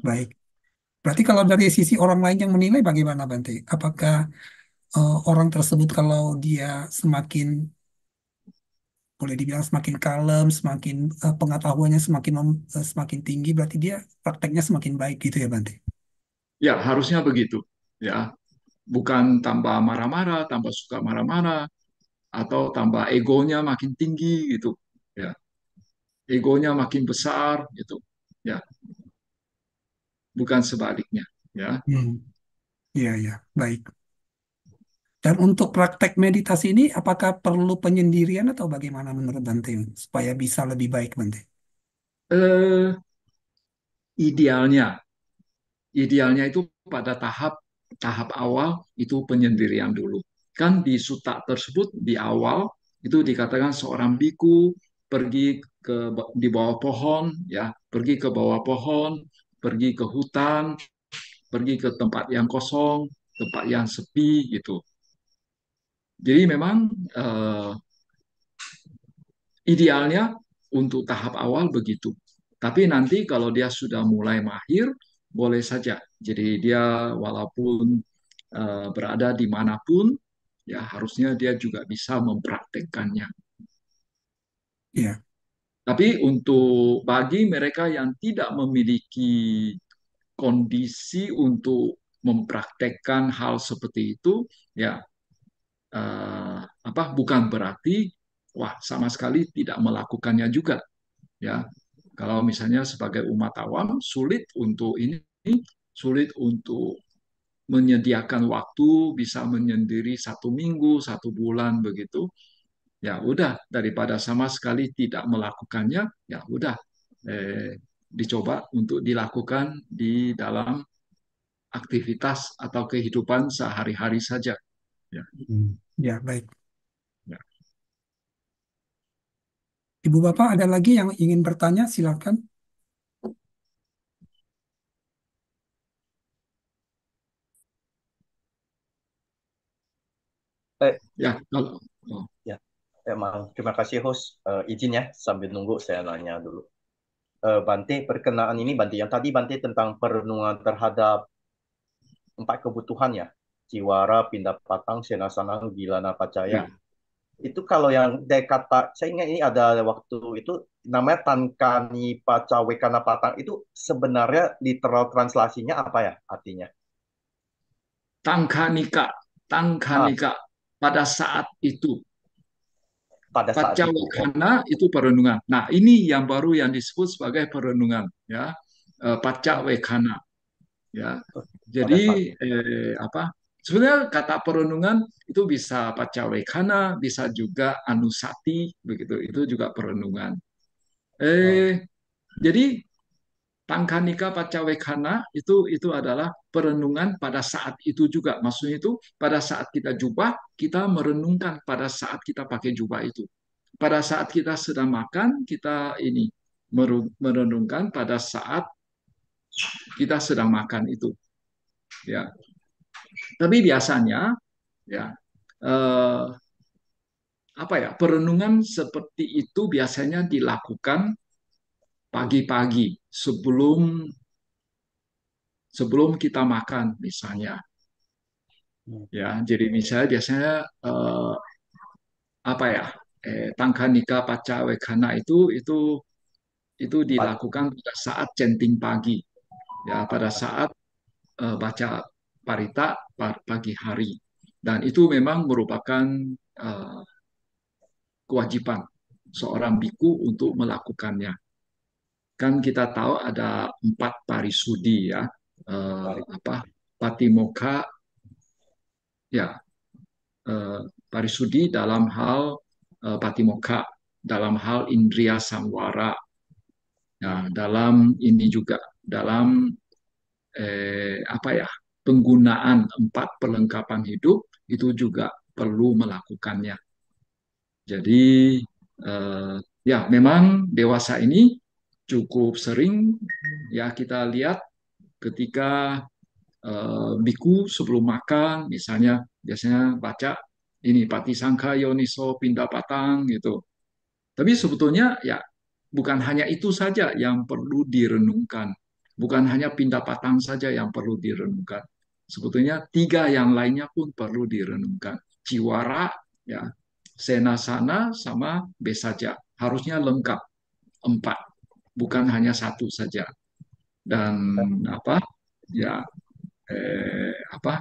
Baik. Berarti kalau dari sisi orang lain yang menilai bagaimana Bante? Apakah orang tersebut kalau dia semakin boleh dibilang semakin kalem, semakin pengetahuannya semakin tinggi, berarti dia prakteknya semakin baik gitu ya Bante? Ya, harusnya begitu. Ya, bukan tambah marah-marah, tambah suka marah-marah, atau tambah egonya makin tinggi gitu. Ya, egonya makin besar gitu. Ya, bukan sebaliknya. Ya, Hmm. Iya, iya, baik. Dan untuk praktek meditasi ini, apakah perlu penyendirian atau bagaimana menurut Bante supaya bisa lebih baik Bante? eh, idealnya, idealnya itu pada tahap tahap awal itu penyendirian dulu. Kan di suta tersebut di awal itu dikatakan seorang biku pergi di bawah pohon, ya, pergi ke bawah pohon, pergi ke hutan, pergi ke tempat yang kosong, tempat yang sepi gitu. Jadi memang eh, idealnya untuk tahap awal begitu. Tapi nanti kalau dia sudah mulai mahir, boleh saja. Jadi dia walaupun berada di manapun, ya harusnya dia juga bisa mempraktekkannya. Iya, Tapi untuk bagi mereka yang tidak memiliki kondisi untuk mempraktekkan hal seperti itu, ya bukan berarti wah sama sekali tidak melakukannya juga, ya. Kalau misalnya sebagai umat awam sulit untuk menyediakan waktu bisa menyendiri 1 minggu, 1 bulan begitu, ya udah daripada sama sekali tidak melakukannya, ya udah dicoba untuk dilakukan di dalam aktivitas atau kehidupan sehari-hari saja. Ya, ya baik. ya. Ibu Bapak ada lagi yang ingin bertanya, silakan. Eh, Ya, kalau oh, ya, emang terima kasih host. Izin ya sambil nunggu saya nanya dulu. Bante, perkenaan ini Bante yang tadi Bante tentang perenungan terhadap 4 kebutuhan ya. Jiwara, Pindapatang, Senasanang, Gilana Pacaya. ya, Itu kalau yang dari kata, saya ingat ini ada waktu itu namanya Tankani Pacawekana Patang itu sebenarnya literal translasinya apa ya artinya? tangkanika, Ah, tangkanika pada saat itu. pada saat itu. Oh, Pacawekana itu perenungan. Nah, ini yang baru yang disebut sebagai perenungan, ya. oh, Pacawekana, ya. pada saat Jadi sebenarnya kata perenungan itu bisa pacawekana, bisa juga anusati, begitu. Itu juga perenungan. oh, Jadi Tangkanika Pacawekana itu adalah perenungan pada saat itu juga. Maksudnya itu pada saat kita jubah, kita merenungkan pada saat kita pakai jubah itu. Pada saat kita sedang makan, kita ini merenungkan pada saat kita sedang makan itu. Ya, tapi biasanya ya eh, perenungan seperti itu biasanya dilakukan pagi-pagi sebelum kita makan misalnya. hmm, Ya, jadi misalnya biasanya apa ya tangkanika pacawekana itu pagi. dilakukan pada saat centing pagi, ya pada saat baca parita pagi hari, dan itu memang merupakan eh, kewajiban seorang biku untuk melakukannya. Kan kita tahu ada 4 parisudi, ya, patimoka, ya, eh, parisudi dalam hal patimoka, dalam hal indria samwara, ya, dalam ini juga dalam penggunaan 4 perlengkapan hidup itu juga perlu melakukannya. Jadi ya memang dewasa ini cukup sering ya kita lihat ketika biku sebelum makan misalnya biasanya baca ini Patisangka Yoniso Pindapatang gitu. Tapi sebetulnya ya bukan hanya itu saja yang perlu direnungkan. Bukan hanya Pindah Patang saja yang perlu direnungkan. Sebetulnya tiga yang lainnya pun perlu direnungkan. Ciwara, ya, Senasana, sama Besaja. Harusnya lengkap, empat. Bukan hanya satu saja. Dan apa? Ya, apa?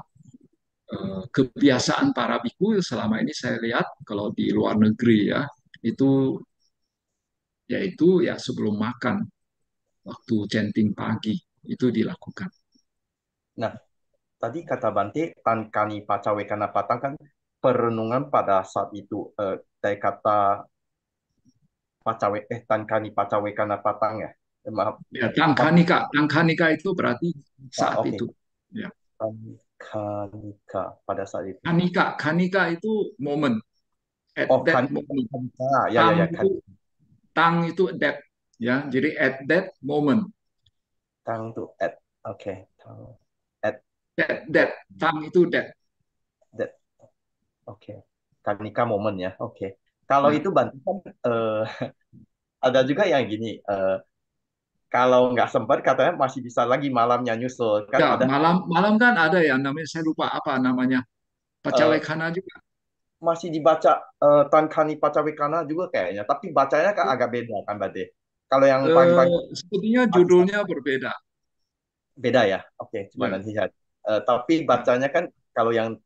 Kebiasaan para biku selama ini saya lihat kalau di luar negeri ya, itu yaitu ya sebelum makan waktu chanting pagi itu dilakukan. Nah, tadi kata Bante, Tankani Pacawekana Patang kan perenungan pada saat itu. Dari kata Tankani Pacawekana Patang ya. Maaf, Ya, tangkanika, tangkanika itu berarti saat oke. itu. Ya. Tankani pada saat itu. Kanika, kanika itu momen. At Oh, that moment. Kanika. Ya, ya, Tang ya. itu, tang itu that. Ya, jadi at that moment. Tang to at. Oke. At That, tang itu that. that. Oke. Kanika moment ya. Oke. Kalau Ya, itu Bante kan ada juga yang gini. Kalau nggak sempat katanya masih bisa lagi malamnya nyusul kan ya ada malam malam kan ada ya namanya saya lupa apa namanya. eh, Pacawekana juga. masih dibaca Tankani Pacawekana juga kayaknya, tapi bacanya kan agak beda kan Bade. Kalau yang pagi-pagi Sepertinya pagi judulnya berbeda. beda ya. Oke, cuma Ya, nanti lihat. Tapi ya. bacanya kan kalau yang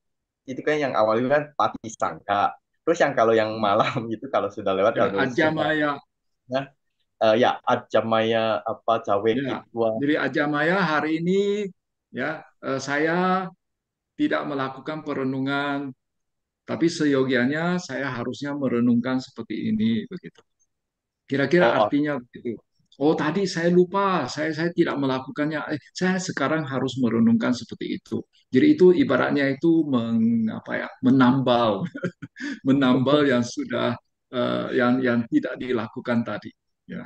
itu kan yang awalnya kan Pati Sangka. Terus yang kalau yang malam itu kalau sudah lewat Ya, kalau sudah Ajamaya. ya Ajamaya apa Cawe Ya, Kitwa. jadi Ajamaya hari ini ya saya tidak melakukan perenungan, tapi seyogianya saya harusnya merenungkan seperti ini begitu. Kira-kira Oh, artinya begitu. Oh, tadi saya lupa, saya tidak melakukannya. Saya sekarang harus merenungkan seperti itu. Jadi itu ibaratnya itu apa ya, menambal, menambal yang sudah yang tidak dilakukan tadi. Ya,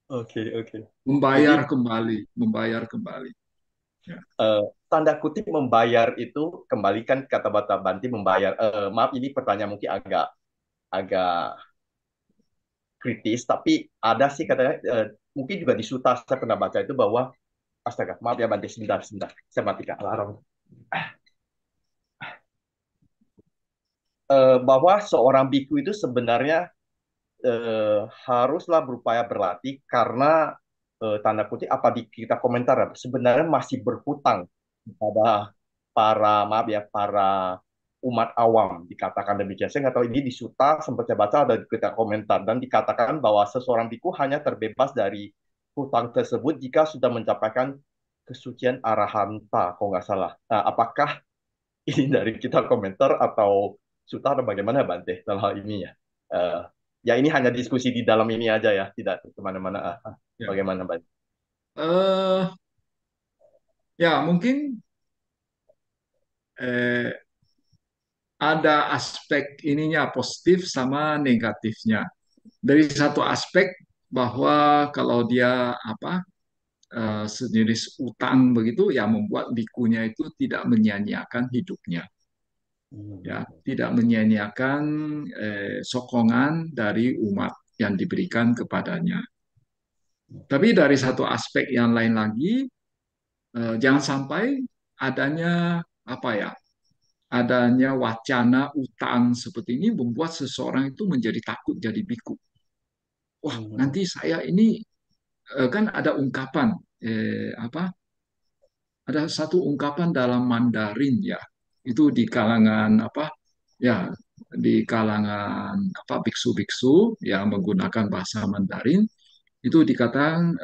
oke, oke. Jadi membayar kembali, membayar kembali. Ya. eh, tanda kutip membayar itu kembalikan kata Bata Banti membayar. Maaf ini pertanyaan mungkin agak agak kritis, tapi ada sih katanya mungkin juga di Suta saya pernah baca itu bahwa astaga maaf ya Banti sebentar sebentar saya matikan alarm. Bahwa seorang biku itu sebenarnya haruslah berupaya berlatih karena tanda kutip apa di kita komentar ya, sebenarnya masih berhutang kepada para maaf ya para umat awam dikatakan demikian. Saya nggak tahu ini di Suta sempat saya baca ada di kita komentar dan dikatakan bahwa seseorang biku hanya terbebas dari hutang tersebut jika sudah mencapai kesucian arahanta kalau nggak salah. Nah, apakah ini dari kita komentar atau Suta atau bagaimana Bante dalam hal ini ya? Eh, ya ini hanya diskusi di dalam ini aja ya, tidak kemana-mana. Ya. Bagaimana Bante? Eh, ya mungkin eh, ada aspek ininya positif sama negatifnya. Dari satu aspek bahwa kalau dia apa sejenis utang begitu ya membuat bikunya itu tidak menyia-nyiakan hidupnya, ya Hmm. tidak menyia-nyiakan sokongan dari umat yang diberikan kepadanya. Tapi dari satu aspek yang lain lagi, jangan sampai adanya apa ya adanya wacana utang seperti ini membuat seseorang itu menjadi takut jadi biku. Wah, Hmm. nanti saya ini kan ada ungkapan apa? Ada satu ungkapan dalam Mandarin ya. Itu di kalangan apa? Ya, di kalangan apa biksu-biksu yang menggunakan bahasa Mandarin itu dikatakan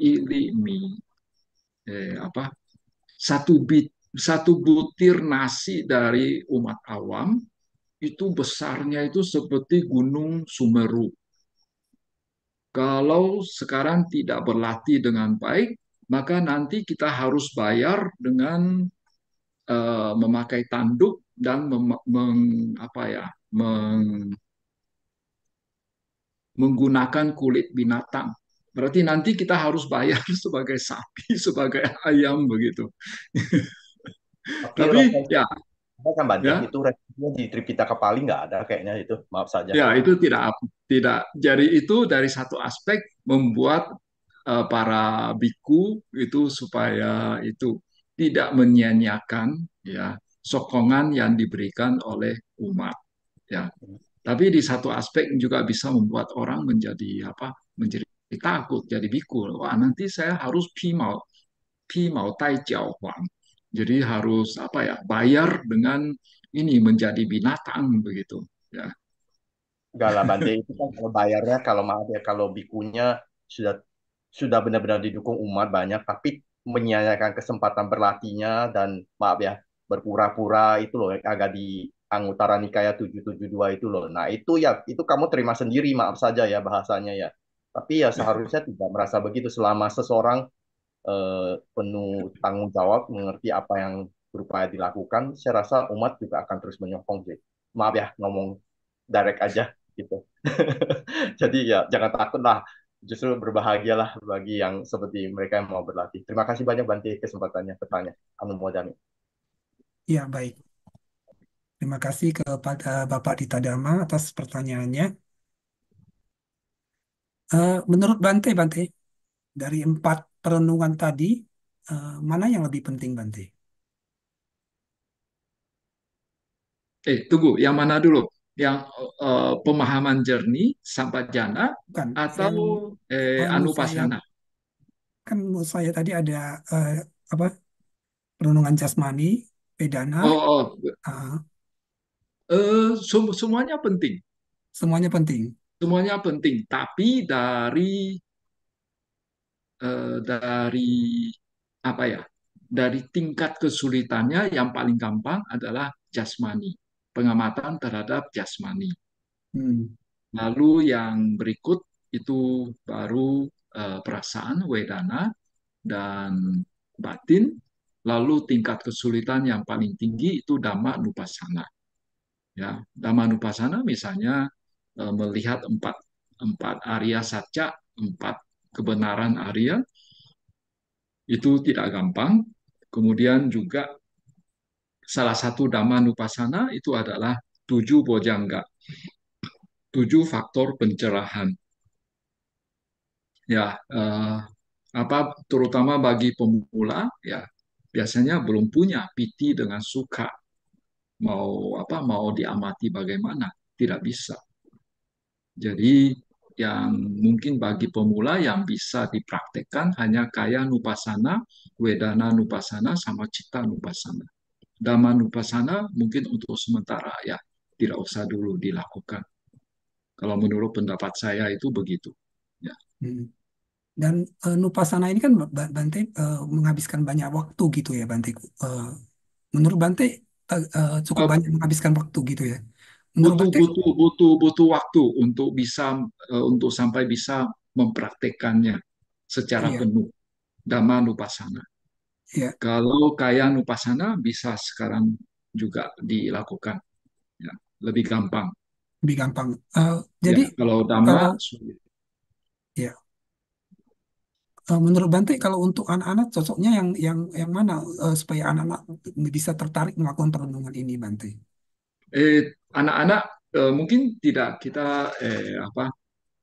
li mi apa? Satu butir nasi dari umat awam itu besarnya itu seperti Gunung Sumeru. Kalau sekarang tidak berlatih dengan baik, maka nanti kita harus bayar dengan memakai tanduk dan apa ya, menggunakan kulit binatang. Berarti nanti kita harus bayar sebagai sapi, sebagai ayam begitu. Tapi Tapi referensi ya, kan Bante, ya, itu referensinya di Tripitaka Pali nggak ada kayaknya itu. Maaf saja. ya itu tidak tidak. Jadi itu dari satu aspek membuat para biku itu supaya itu tidak menyia-nyiakan ya sokongan yang diberikan oleh umat ya. Tapi di satu aspek juga bisa membuat orang menjadi apa? Menjadi takut jadi biku. Wah, nanti saya harus pi mau tai jiao huang. Jadi harus apa ya? Bayar dengan ini menjadi binatang begitu ya. Enggak lah Bante, itu kan kalau bayarnya, kalau maaf ya, kalau bikunya sudah benar-benar didukung umat banyak, tapi menyia-nyiakan kesempatan berlatihnya dan maaf ya, berpura-pura itu loh yang agak di Anguttara Nikaya 772 itu loh. Nah itu ya, itu kamu terima sendiri, maaf saja ya bahasanya ya. Tapi ya seharusnya tidak merasa begitu selama seseorang penuh tanggung jawab, mengerti apa yang berupaya dilakukan, saya rasa umat juga akan terus menyokong sih. Maaf ya, ngomong direct aja gitu. Jadi ya jangan takut lah, justru berbahagialah bagi yang seperti mereka yang mau berlatih. Terima kasih banyak Banti kesempatannya bertanya. Anu Modani. Ya, baik. Terima kasih kepada Bapak Dita Dharma atas pertanyaannya. Menurut Bante, dari 4 perenungan tadi, mana yang lebih penting, Bante? Tunggu, yang mana dulu? Yang pemahaman jernih, sampajana, Bukan, atau yang menurut saya, anupasana? kan menurut saya tadi ada eh, apa perenungan jasmani, vedana, Oh, ah, semuanya penting. semuanya penting. Semuanya penting, tapi dari apa ya? Dari tingkat kesulitannya yang paling gampang adalah jasmani, pengamatan terhadap jasmani. Hmm. Lalu yang berikut itu baru perasaan, wedana, dan batin. Lalu tingkat kesulitan yang paling tinggi itu dhamma nupasana. Ya, dhamma nupasana misalnya melihat empat empat Arya Satya, empat kebenaran Arya itu tidak gampang. Kemudian juga salah satu dhamma nupasana itu adalah 7 bojangga, 7 faktor pencerahan. Ya, apa terutama bagi pemula ya biasanya belum punya piti dengan suka mau diamati bagaimana tidak bisa. Jadi yang mungkin bagi pemula yang bisa dipraktekkan hanya kaya nupasana, wedana nupasana, sama cita nupasana. Dhamma nupasana mungkin untuk sementara ya tidak usah dulu dilakukan. Kalau menurut pendapat saya itu begitu. Ya. Hmm. Dan Nupasana ini kan Bante menghabiskan banyak waktu gitu ya, Bante. Eh, Menurut Bante cukup Eh, banyak menghabiskan waktu gitu ya. Menurut butuh Bante, butuh butuh butuh waktu untuk bisa untuk sampai bisa mempraktekannya secara iya, penuh. Dhamma nupasana. iya, Kalau kaya nupasana bisa sekarang juga dilakukan, ya, lebih gampang. lebih gampang. Ya, Jadi kalau dhamma kalau sulit. ya, menurut Bante kalau untuk anak-anak cocoknya yang mana supaya anak-anak bisa tertarik melakukan perenungan ini, Bante? Anak-anak mungkin tidak kita apa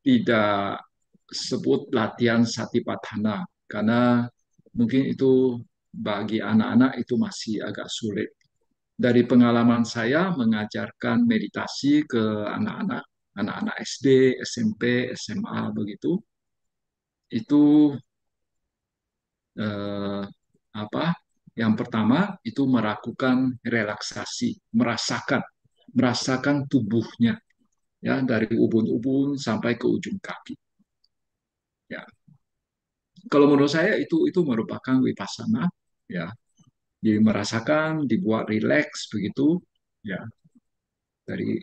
tidak sebut latihan satipatthana karena mungkin itu bagi anak-anak itu masih agak sulit. Dari pengalaman saya mengajarkan meditasi ke anak-anak, anak-anak SD, SMP, SMA begitu, itu eh, apa? Yang pertama itu melakukan relaksasi, merasakan tubuhnya ya dari ubun-ubun sampai ke ujung kaki. Ya, kalau menurut saya itu merupakan vipassana ya. Jadi merasakan, dibuat rileks begitu ya dari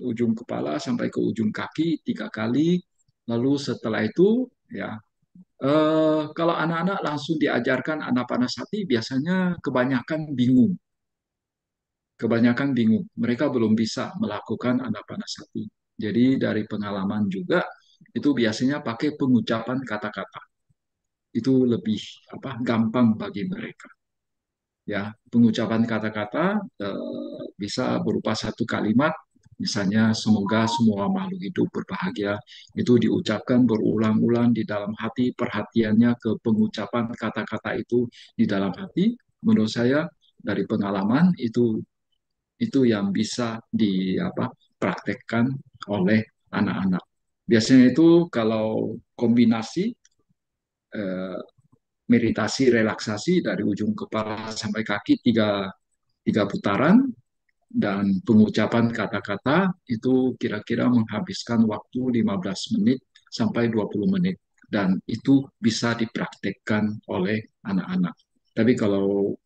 ujung kepala sampai ke ujung kaki 3 kali. Lalu setelah itu ya kalau anak-anak langsung diajarkan anapanasati biasanya kebanyakan bingung. Mereka belum bisa melakukan anapanasati. Jadi dari pengalaman juga itu biasanya pakai pengucapan kata-kata. Itu lebih gampang bagi mereka. Ya, pengucapan kata-kata bisa berupa satu kalimat Misalnya, semoga semua makhluk hidup berbahagia. Itu diucapkan berulang-ulang di dalam hati, perhatiannya ke pengucapan kata-kata itu di dalam hati. Menurut saya, dari pengalaman itu yang bisa praktekkan oleh anak-anak. Biasanya itu kalau kombinasi eh, meditasi relaksasi dari ujung kepala sampai kaki tiga putaran dan pengucapan kata-kata itu kira-kira menghabiskan waktu 15 menit sampai 20 menit dan itu bisa dipraktekkan oleh anak-anak. Tapi kalau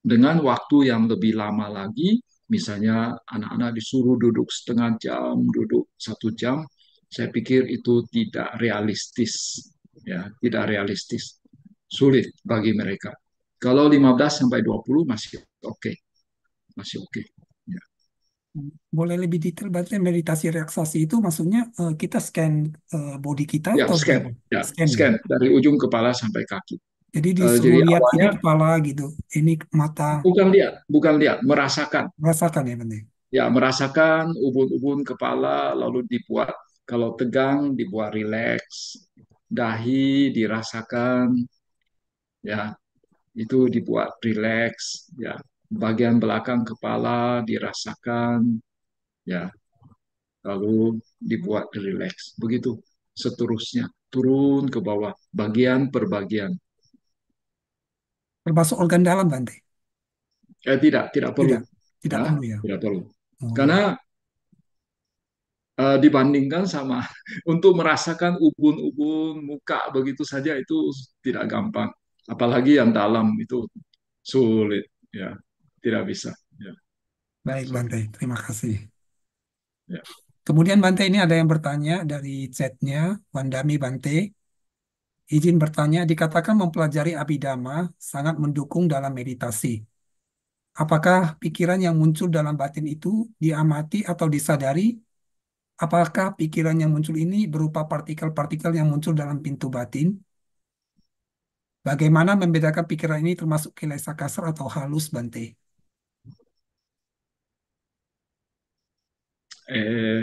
dengan waktu yang lebih lama lagi, misalnya anak-anak disuruh duduk setengah jam, duduk 1 jam, saya pikir itu tidak realistis, ya, tidak realistis, sulit bagi mereka. Kalau 15 sampai 20 masih oke, okay. Masih oke. Okay. Ya. Boleh lebih detail, berarti meditasi relaksasi itu maksudnya kita scan body kita Ya, atau scan, gimana? ya, Scan ya. scan dari ujung kepala sampai kaki. Jadi disuruh Jadi lihat ini awalnya kepala gitu, ini mata, bukan lihat, merasakan. merasakan ya penting. Ya, merasakan ubun-ubun kepala, lalu dibuat, kalau tegang dibuat rileks, dahi dirasakan, ya, itu dibuat rileks, ya, bagian belakang kepala dirasakan, ya, lalu dibuat rileks. Begitu seterusnya, turun ke bawah, bagian per bagian. Termasuk organ dalam Bante? Tidak perlu, Tidak, tidak ya, perlu ya. tidak perlu. Oh ya, Karena dibandingkan sama untuk merasakan ubun-ubun muka begitu saja itu tidak gampang. Apalagi yang dalam itu sulit, ya, tidak bisa, ya, baik sulit, Bante, terima kasih. ya. Kemudian Bante ini ada yang bertanya dari chatnya, Wandami Bante. Izin bertanya, dikatakan mempelajari Abhidhamma sangat mendukung dalam meditasi. Apakah pikiran yang muncul dalam batin itu diamati atau disadari? Apakah pikiran yang muncul ini berupa partikel-partikel yang muncul dalam pintu batin? Bagaimana membedakan pikiran ini termasuk kilesa kasar atau halus, Bante? Eh,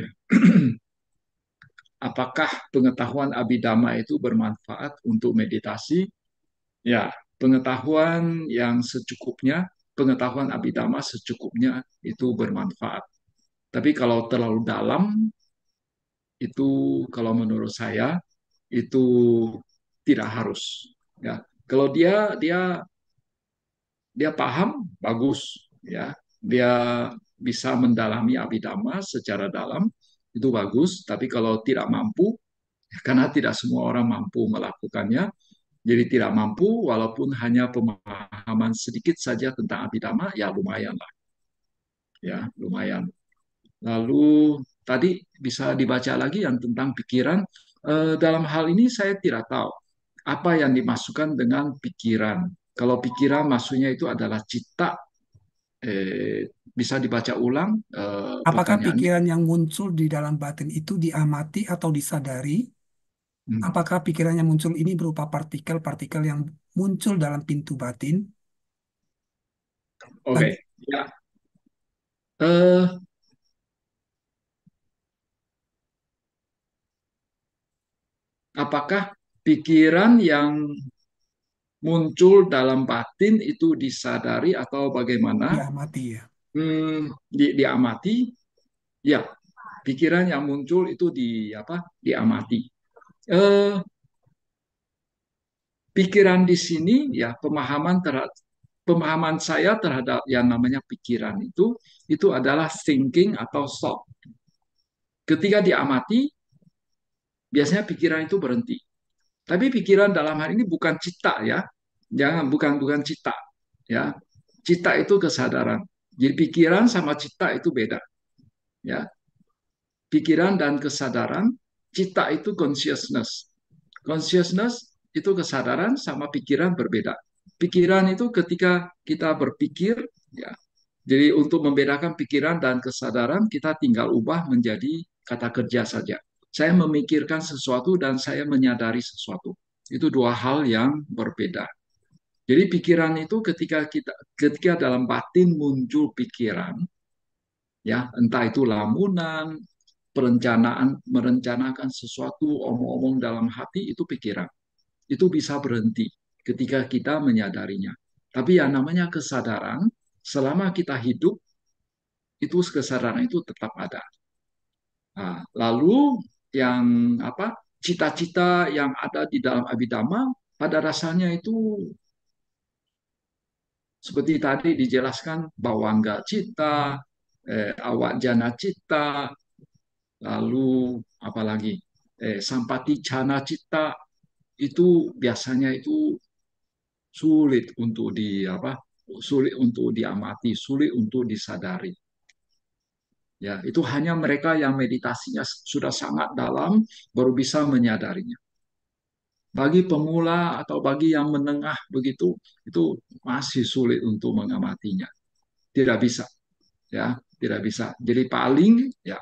apakah pengetahuan Abhidhamma itu bermanfaat untuk meditasi? Ya, pengetahuan yang secukupnya, pengetahuan Abhidhamma secukupnya itu bermanfaat. Tapi kalau terlalu dalam, itu kalau menurut saya itu tidak harus. Ya, kalau dia dia paham, bagus. Ya, dia bisa mendalami Abhidhamma secara dalam, itu bagus. Tapi kalau tidak mampu, karena tidak semua orang mampu melakukannya, jadi tidak mampu, walaupun hanya pemahaman sedikit saja tentang Abhidhamma, ya lumayan lah. Ya, lumayan. Lalu tadi bisa dibaca lagi yang tentang pikiran. Dalam hal ini saya tidak tahu apa yang dimasukkan dengan pikiran. Kalau pikiran maksudnya itu adalah cita. Bisa dibaca ulang Apakah pertanyaannya. pikiran yang muncul di dalam batin itu diamati atau disadari? Hmm. Apakah pikiran yang muncul ini berupa partikel-partikel yang muncul dalam pintu batin? Oke, Bante, ya. Eh, apakah pikiran yang muncul dalam batin itu disadari atau bagaimana? diamati ya. Diamati, ya. Pikiran yang muncul itu diamati. Eh, pikiran di sini ya pemahaman saya terhadap yang namanya pikiran itu adalah thinking atau thought. Ketika diamati, biasanya pikiran itu berhenti. Tapi pikiran dalam hal ini bukan cita ya. Jangan bukan cita ya. Cita itu kesadaran. Jadi pikiran sama cita itu beda ya. Pikiran dan kesadaran, cita itu consciousness. Consciousness itu kesadaran sama pikiran berbeda. Pikiran itu ketika kita berpikir ya. Jadi untuk membedakan pikiran dan kesadaran kita tinggal ubah menjadi kata kerja saja. Saya memikirkan sesuatu dan saya menyadari sesuatu. Itu dua hal yang berbeda. Jadi pikiran itu ketika dalam batin muncul pikiran, Ya, entah itu lamunan, merencanakan sesuatu, omong-omong dalam hati itu pikiran. Itu bisa berhenti ketika kita menyadarinya. Tapi yang namanya kesadaran, selama kita hidup, itu kesadaran itu tetap ada. Nah, lalu yang apa? Cita-cita yang ada di dalam abidama pada dasarnya itu seperti tadi dijelaskan bawangga cita, awak jana cita, lalu apalagi sampati cana cita itu biasanya itu sulit untuk sulit untuk diamati, sulit untuk disadari. Ya, itu hanya mereka yang meditasinya sudah sangat dalam baru bisa menyadarinya. Bagi pemula atau bagi yang menengah begitu, itu masih sulit untuk mengamatinya. Tidak bisa, ya, tidak bisa. Jadi paling ya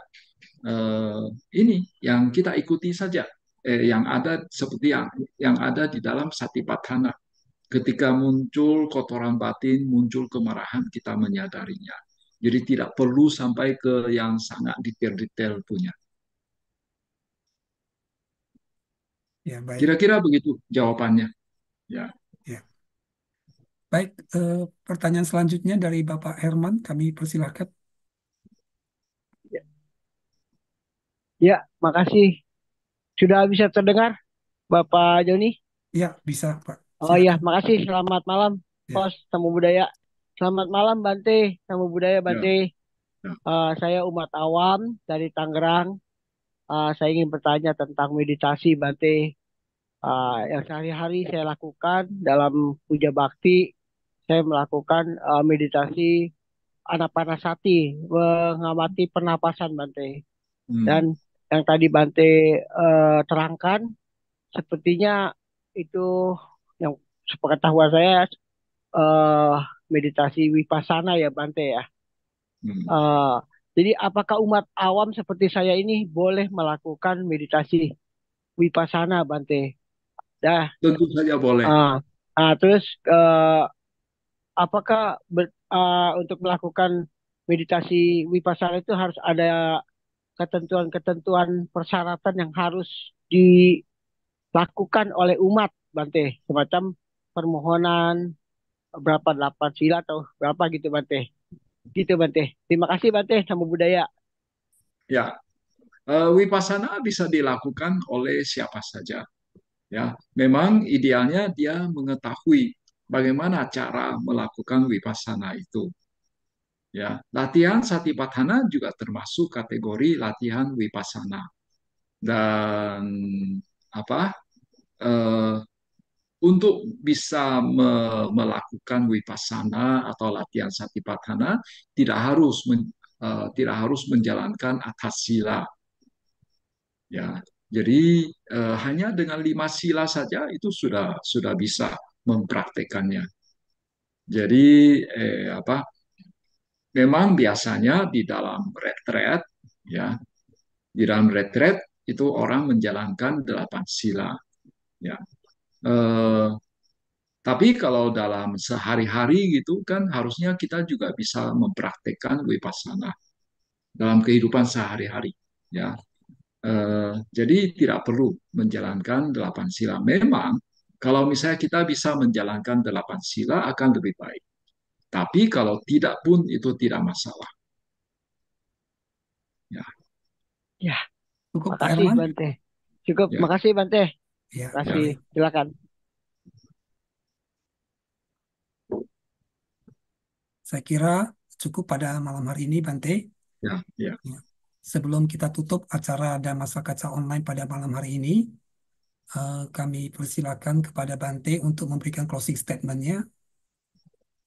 eh, ini yang kita ikuti saja, yang ada seperti yang ada di dalam Satipatthana. Ketika muncul kotoran batin, muncul kemarahan, kita menyadarinya. Jadi tidak perlu sampai ke yang sangat detail-detail punya. Ya, baik. Kira-kira begitu jawabannya. Ya, Ya. Baik, pertanyaan selanjutnya dari Bapak Herman, kami persilahkan. Ya, makasih. Sudah bisa terdengar, Bapak Joni? Ya, bisa, Pak. Oh iya, Silakan. makasih. Selamat malam, Ya, Pos Tamu Budaya. Selamat malam, Bante. Tamu Budaya, ya, Bante. ya. Saya umat awam dari Tangerang. Saya ingin bertanya tentang meditasi, Bante. Yang sehari-hari saya lakukan dalam puja bakti, saya melakukan meditasi anapanasati, mengamati pernapasan, Bante. Hmm, Dan yang tadi Bante terangkan, sepertinya itu yang sepengetahuan saya eh, meditasi vipassana ya Bante ya. hmm. Eh, jadi apakah umat awam seperti saya ini boleh melakukan meditasi vipassana Bante? Dah. Tentu saja boleh. ah Terus apakah untuk melakukan meditasi vipassana itu harus ada ketentuan-ketentuan persyaratan yang harus dilakukan oleh umat Bante, semacam permohonan berapa 8 sila atau berapa gitu Bante. Gitu Bante. Terima kasih Bante sama budaya. Ya, Vipassana bisa dilakukan oleh siapa saja. Ya, memang idealnya dia mengetahui bagaimana cara melakukan vipassana itu. Ya, latihan satipatthana juga termasuk kategori latihan vipassana. Dan apa? eh, untuk bisa melakukan vipassana atau latihan satipatthana tidak harus menjalankan atas sila. Ya, jadi hanya dengan 5 sila saja itu sudah bisa mempraktekannya. Jadi memang biasanya di dalam retret, ya, di dalam retret itu orang menjalankan 8 sila. Ya, eh, tapi kalau dalam sehari-hari gitu kan harusnya kita juga bisa mempraktekkan vipassana dalam kehidupan sehari-hari. Ya, jadi tidak perlu menjalankan 8 sila. Memang kalau misalnya kita bisa menjalankan 8 sila akan lebih baik. Tapi kalau tidak pun itu tidak masalah. Ya, Ya, cukup Pak makasih Herman. Bante. Cukup, ya, makasih Bante. Ya, ya, Makasih. baik. Silakan. Saya kira cukup pada malam hari ini, Bante. ya, ya. Ya. Sebelum kita tutup acara Dhamma Kaca Online pada malam hari ini, kami persilakan kepada Bante untuk memberikan closing statement-nya,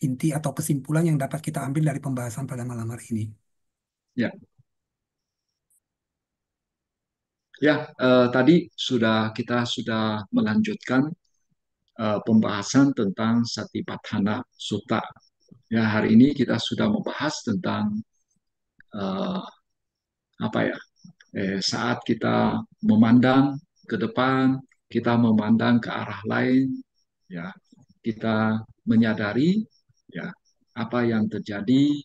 inti atau kesimpulan yang dapat kita ambil dari pembahasan pada malam hari ini. Ya, ya. Tadi kita sudah melanjutkan pembahasan tentang Satipatthana Sutta. Ya, hari ini kita sudah membahas tentang eh, apa ya? Saat kita memandang ke depan, kita memandang ke arah lain, ya, kita menyadari ya apa yang terjadi,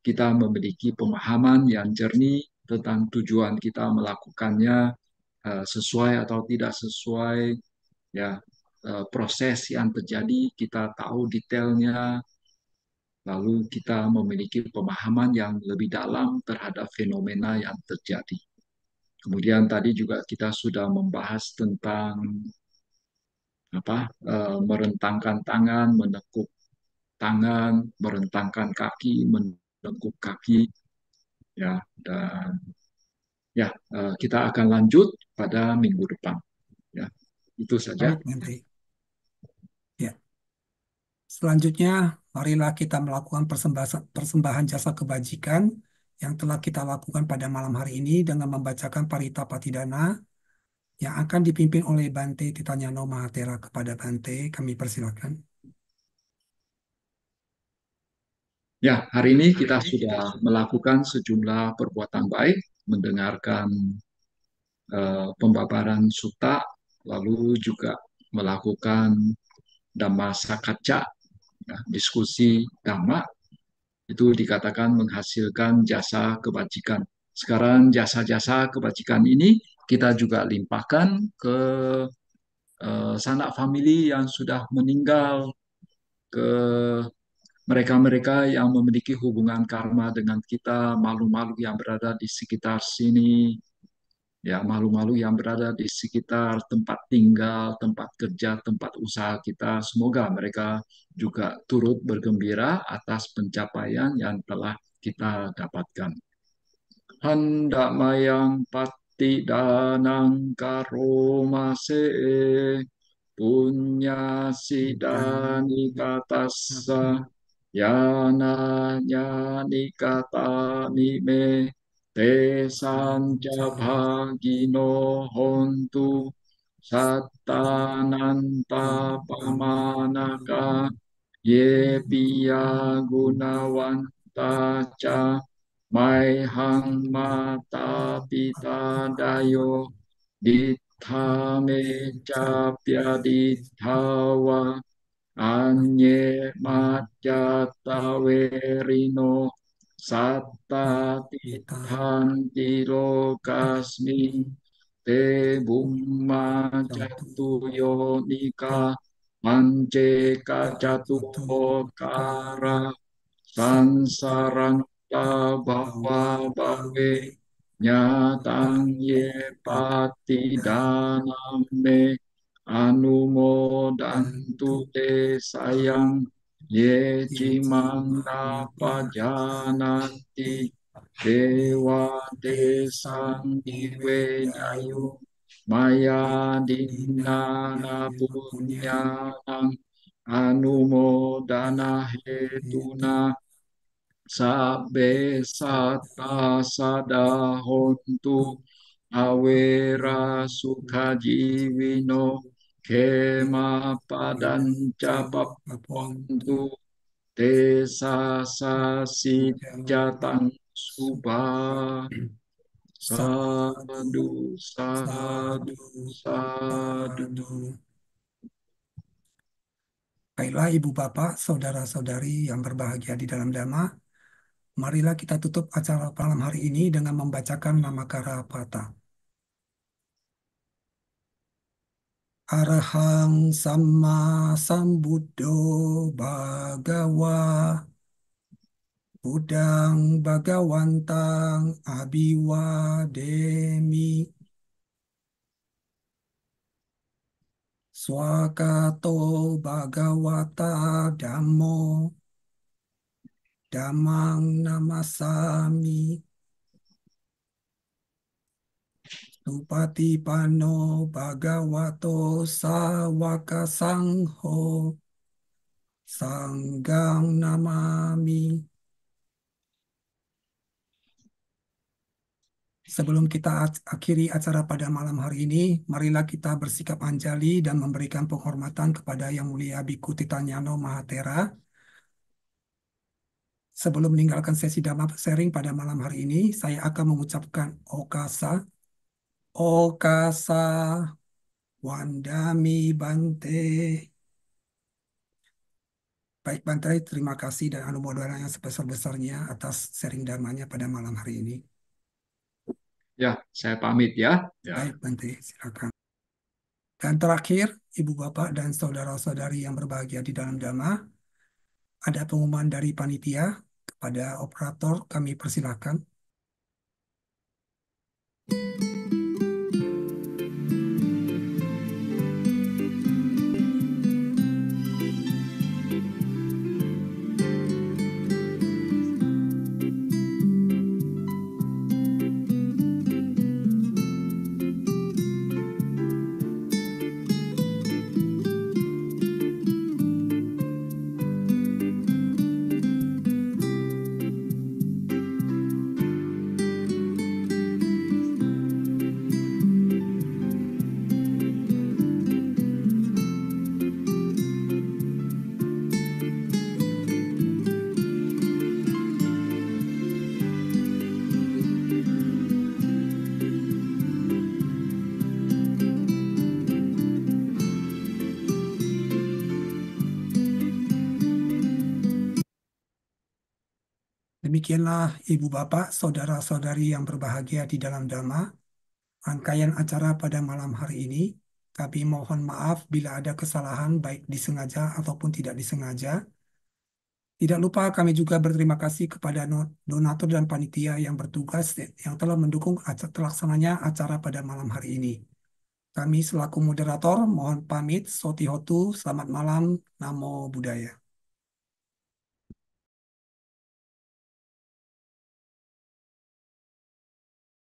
kita memiliki pemahaman yang jernih tentang tujuan kita melakukannya, sesuai atau tidak sesuai, ya, proses yang terjadi kita tahu detailnya, lalu kita memiliki pemahaman yang lebih dalam terhadap fenomena yang terjadi. Kemudian tadi juga kita sudah membahas tentang merentangkan tangan, menekuk tangan, merentangkan kaki, menekuk kaki, ya, dan ya, kita akan lanjut pada minggu depan, ya. Itu saja. Baik, Bante. Ya. Selanjutnya, marilah kita melakukan persembahan jasa kebajikan yang telah kita lakukan pada malam hari ini dengan membacakan Parita Patidana yang akan dipimpin oleh Bante Titanyano Mahatera. Kepada Bante, kami persilakan. Ya, hari ini kita sudah melakukan sejumlah perbuatan baik, mendengarkan pembabaran sutta, lalu juga melakukan Dhamma Sakacca, ya, diskusi Dhamma, itu dikatakan menghasilkan jasa kebajikan. Sekarang jasa-jasa kebajikan ini kita juga limpahkan ke sanak famili yang sudah meninggal, ke mereka-mereka yang memiliki hubungan karma dengan kita, malu-malu yang berada di sekitar sini, ya, malu-malu yang berada di sekitar tempat tinggal, tempat kerja, tempat usaha kita. Semoga mereka juga turut bergembira atas pencapaian yang telah kita dapatkan. Hendak mayang pati danang karomase punya sidani katassa yana nyani kata me te sanca bhagino hontu sattananta pamanaka ye piya gunawanta ca mai hang mata pita dayo Dithame capia dithawa anye majata verino satta tithanti lokasmi te bumma jatu yonika mance kacatu okara sansarang bhava bhave nyatang ye pati danam me anumodantu te sayang ye cimang pajananti dewa desang diwe nyayu maya dinana punyanang anumodana hetuna Sabe sata sada hontu awera sukha jiwino kema padanca papontu desa sasi jatang subha sadu sadu sadu. Baiklah Ibu Bapak, Saudara-saudari yang berbahagia di dalam Dhamma, marilah kita tutup acara malam hari ini dengan membacakan Namakara Pata. Arahang Samma Sambuddho Bhagawa Budang Bhagawantang Abiwademi Swakato Bhagawata Dhammo Dhammang Namasami Supatipanno Bhagavato Sawaka Sangho Sanggam Namami. Sebelum kita akhiri acara pada malam hari ini, marilah kita bersikap anjali dan memberikan penghormatan kepada Yang Mulia Bhikkhu Titanyano Mahatera. Sebelum meninggalkan sesi Dhamma sharing pada malam hari ini, saya akan mengucapkan Okasa, Okasa, Wandami Bante. Baik Bante, terima kasih dan anumodana yang sebesar-besarnya atas sharing dhamanya pada malam hari ini. Ya, saya pamit ya. Ya. Baik Bante, silakan. Dan terakhir, Ibu Bapak dan saudara-saudari yang berbahagia di dalam Dhamma, ada pengumuman dari panitia kepada operator, kami persilakan. Demikianlah Ibu Bapak, saudara-saudari yang berbahagia di dalam Dhamma, rangkaian acara pada malam hari ini. Kami mohon maaf bila ada kesalahan baik disengaja ataupun tidak disengaja. Tidak lupa kami juga berterima kasih kepada donatur dan panitia yang bertugas yang telah mendukung terlaksananya acara pada malam hari ini. Kami selaku moderator mohon pamit. Sotihotu, selamat malam, Namo Buddhaya.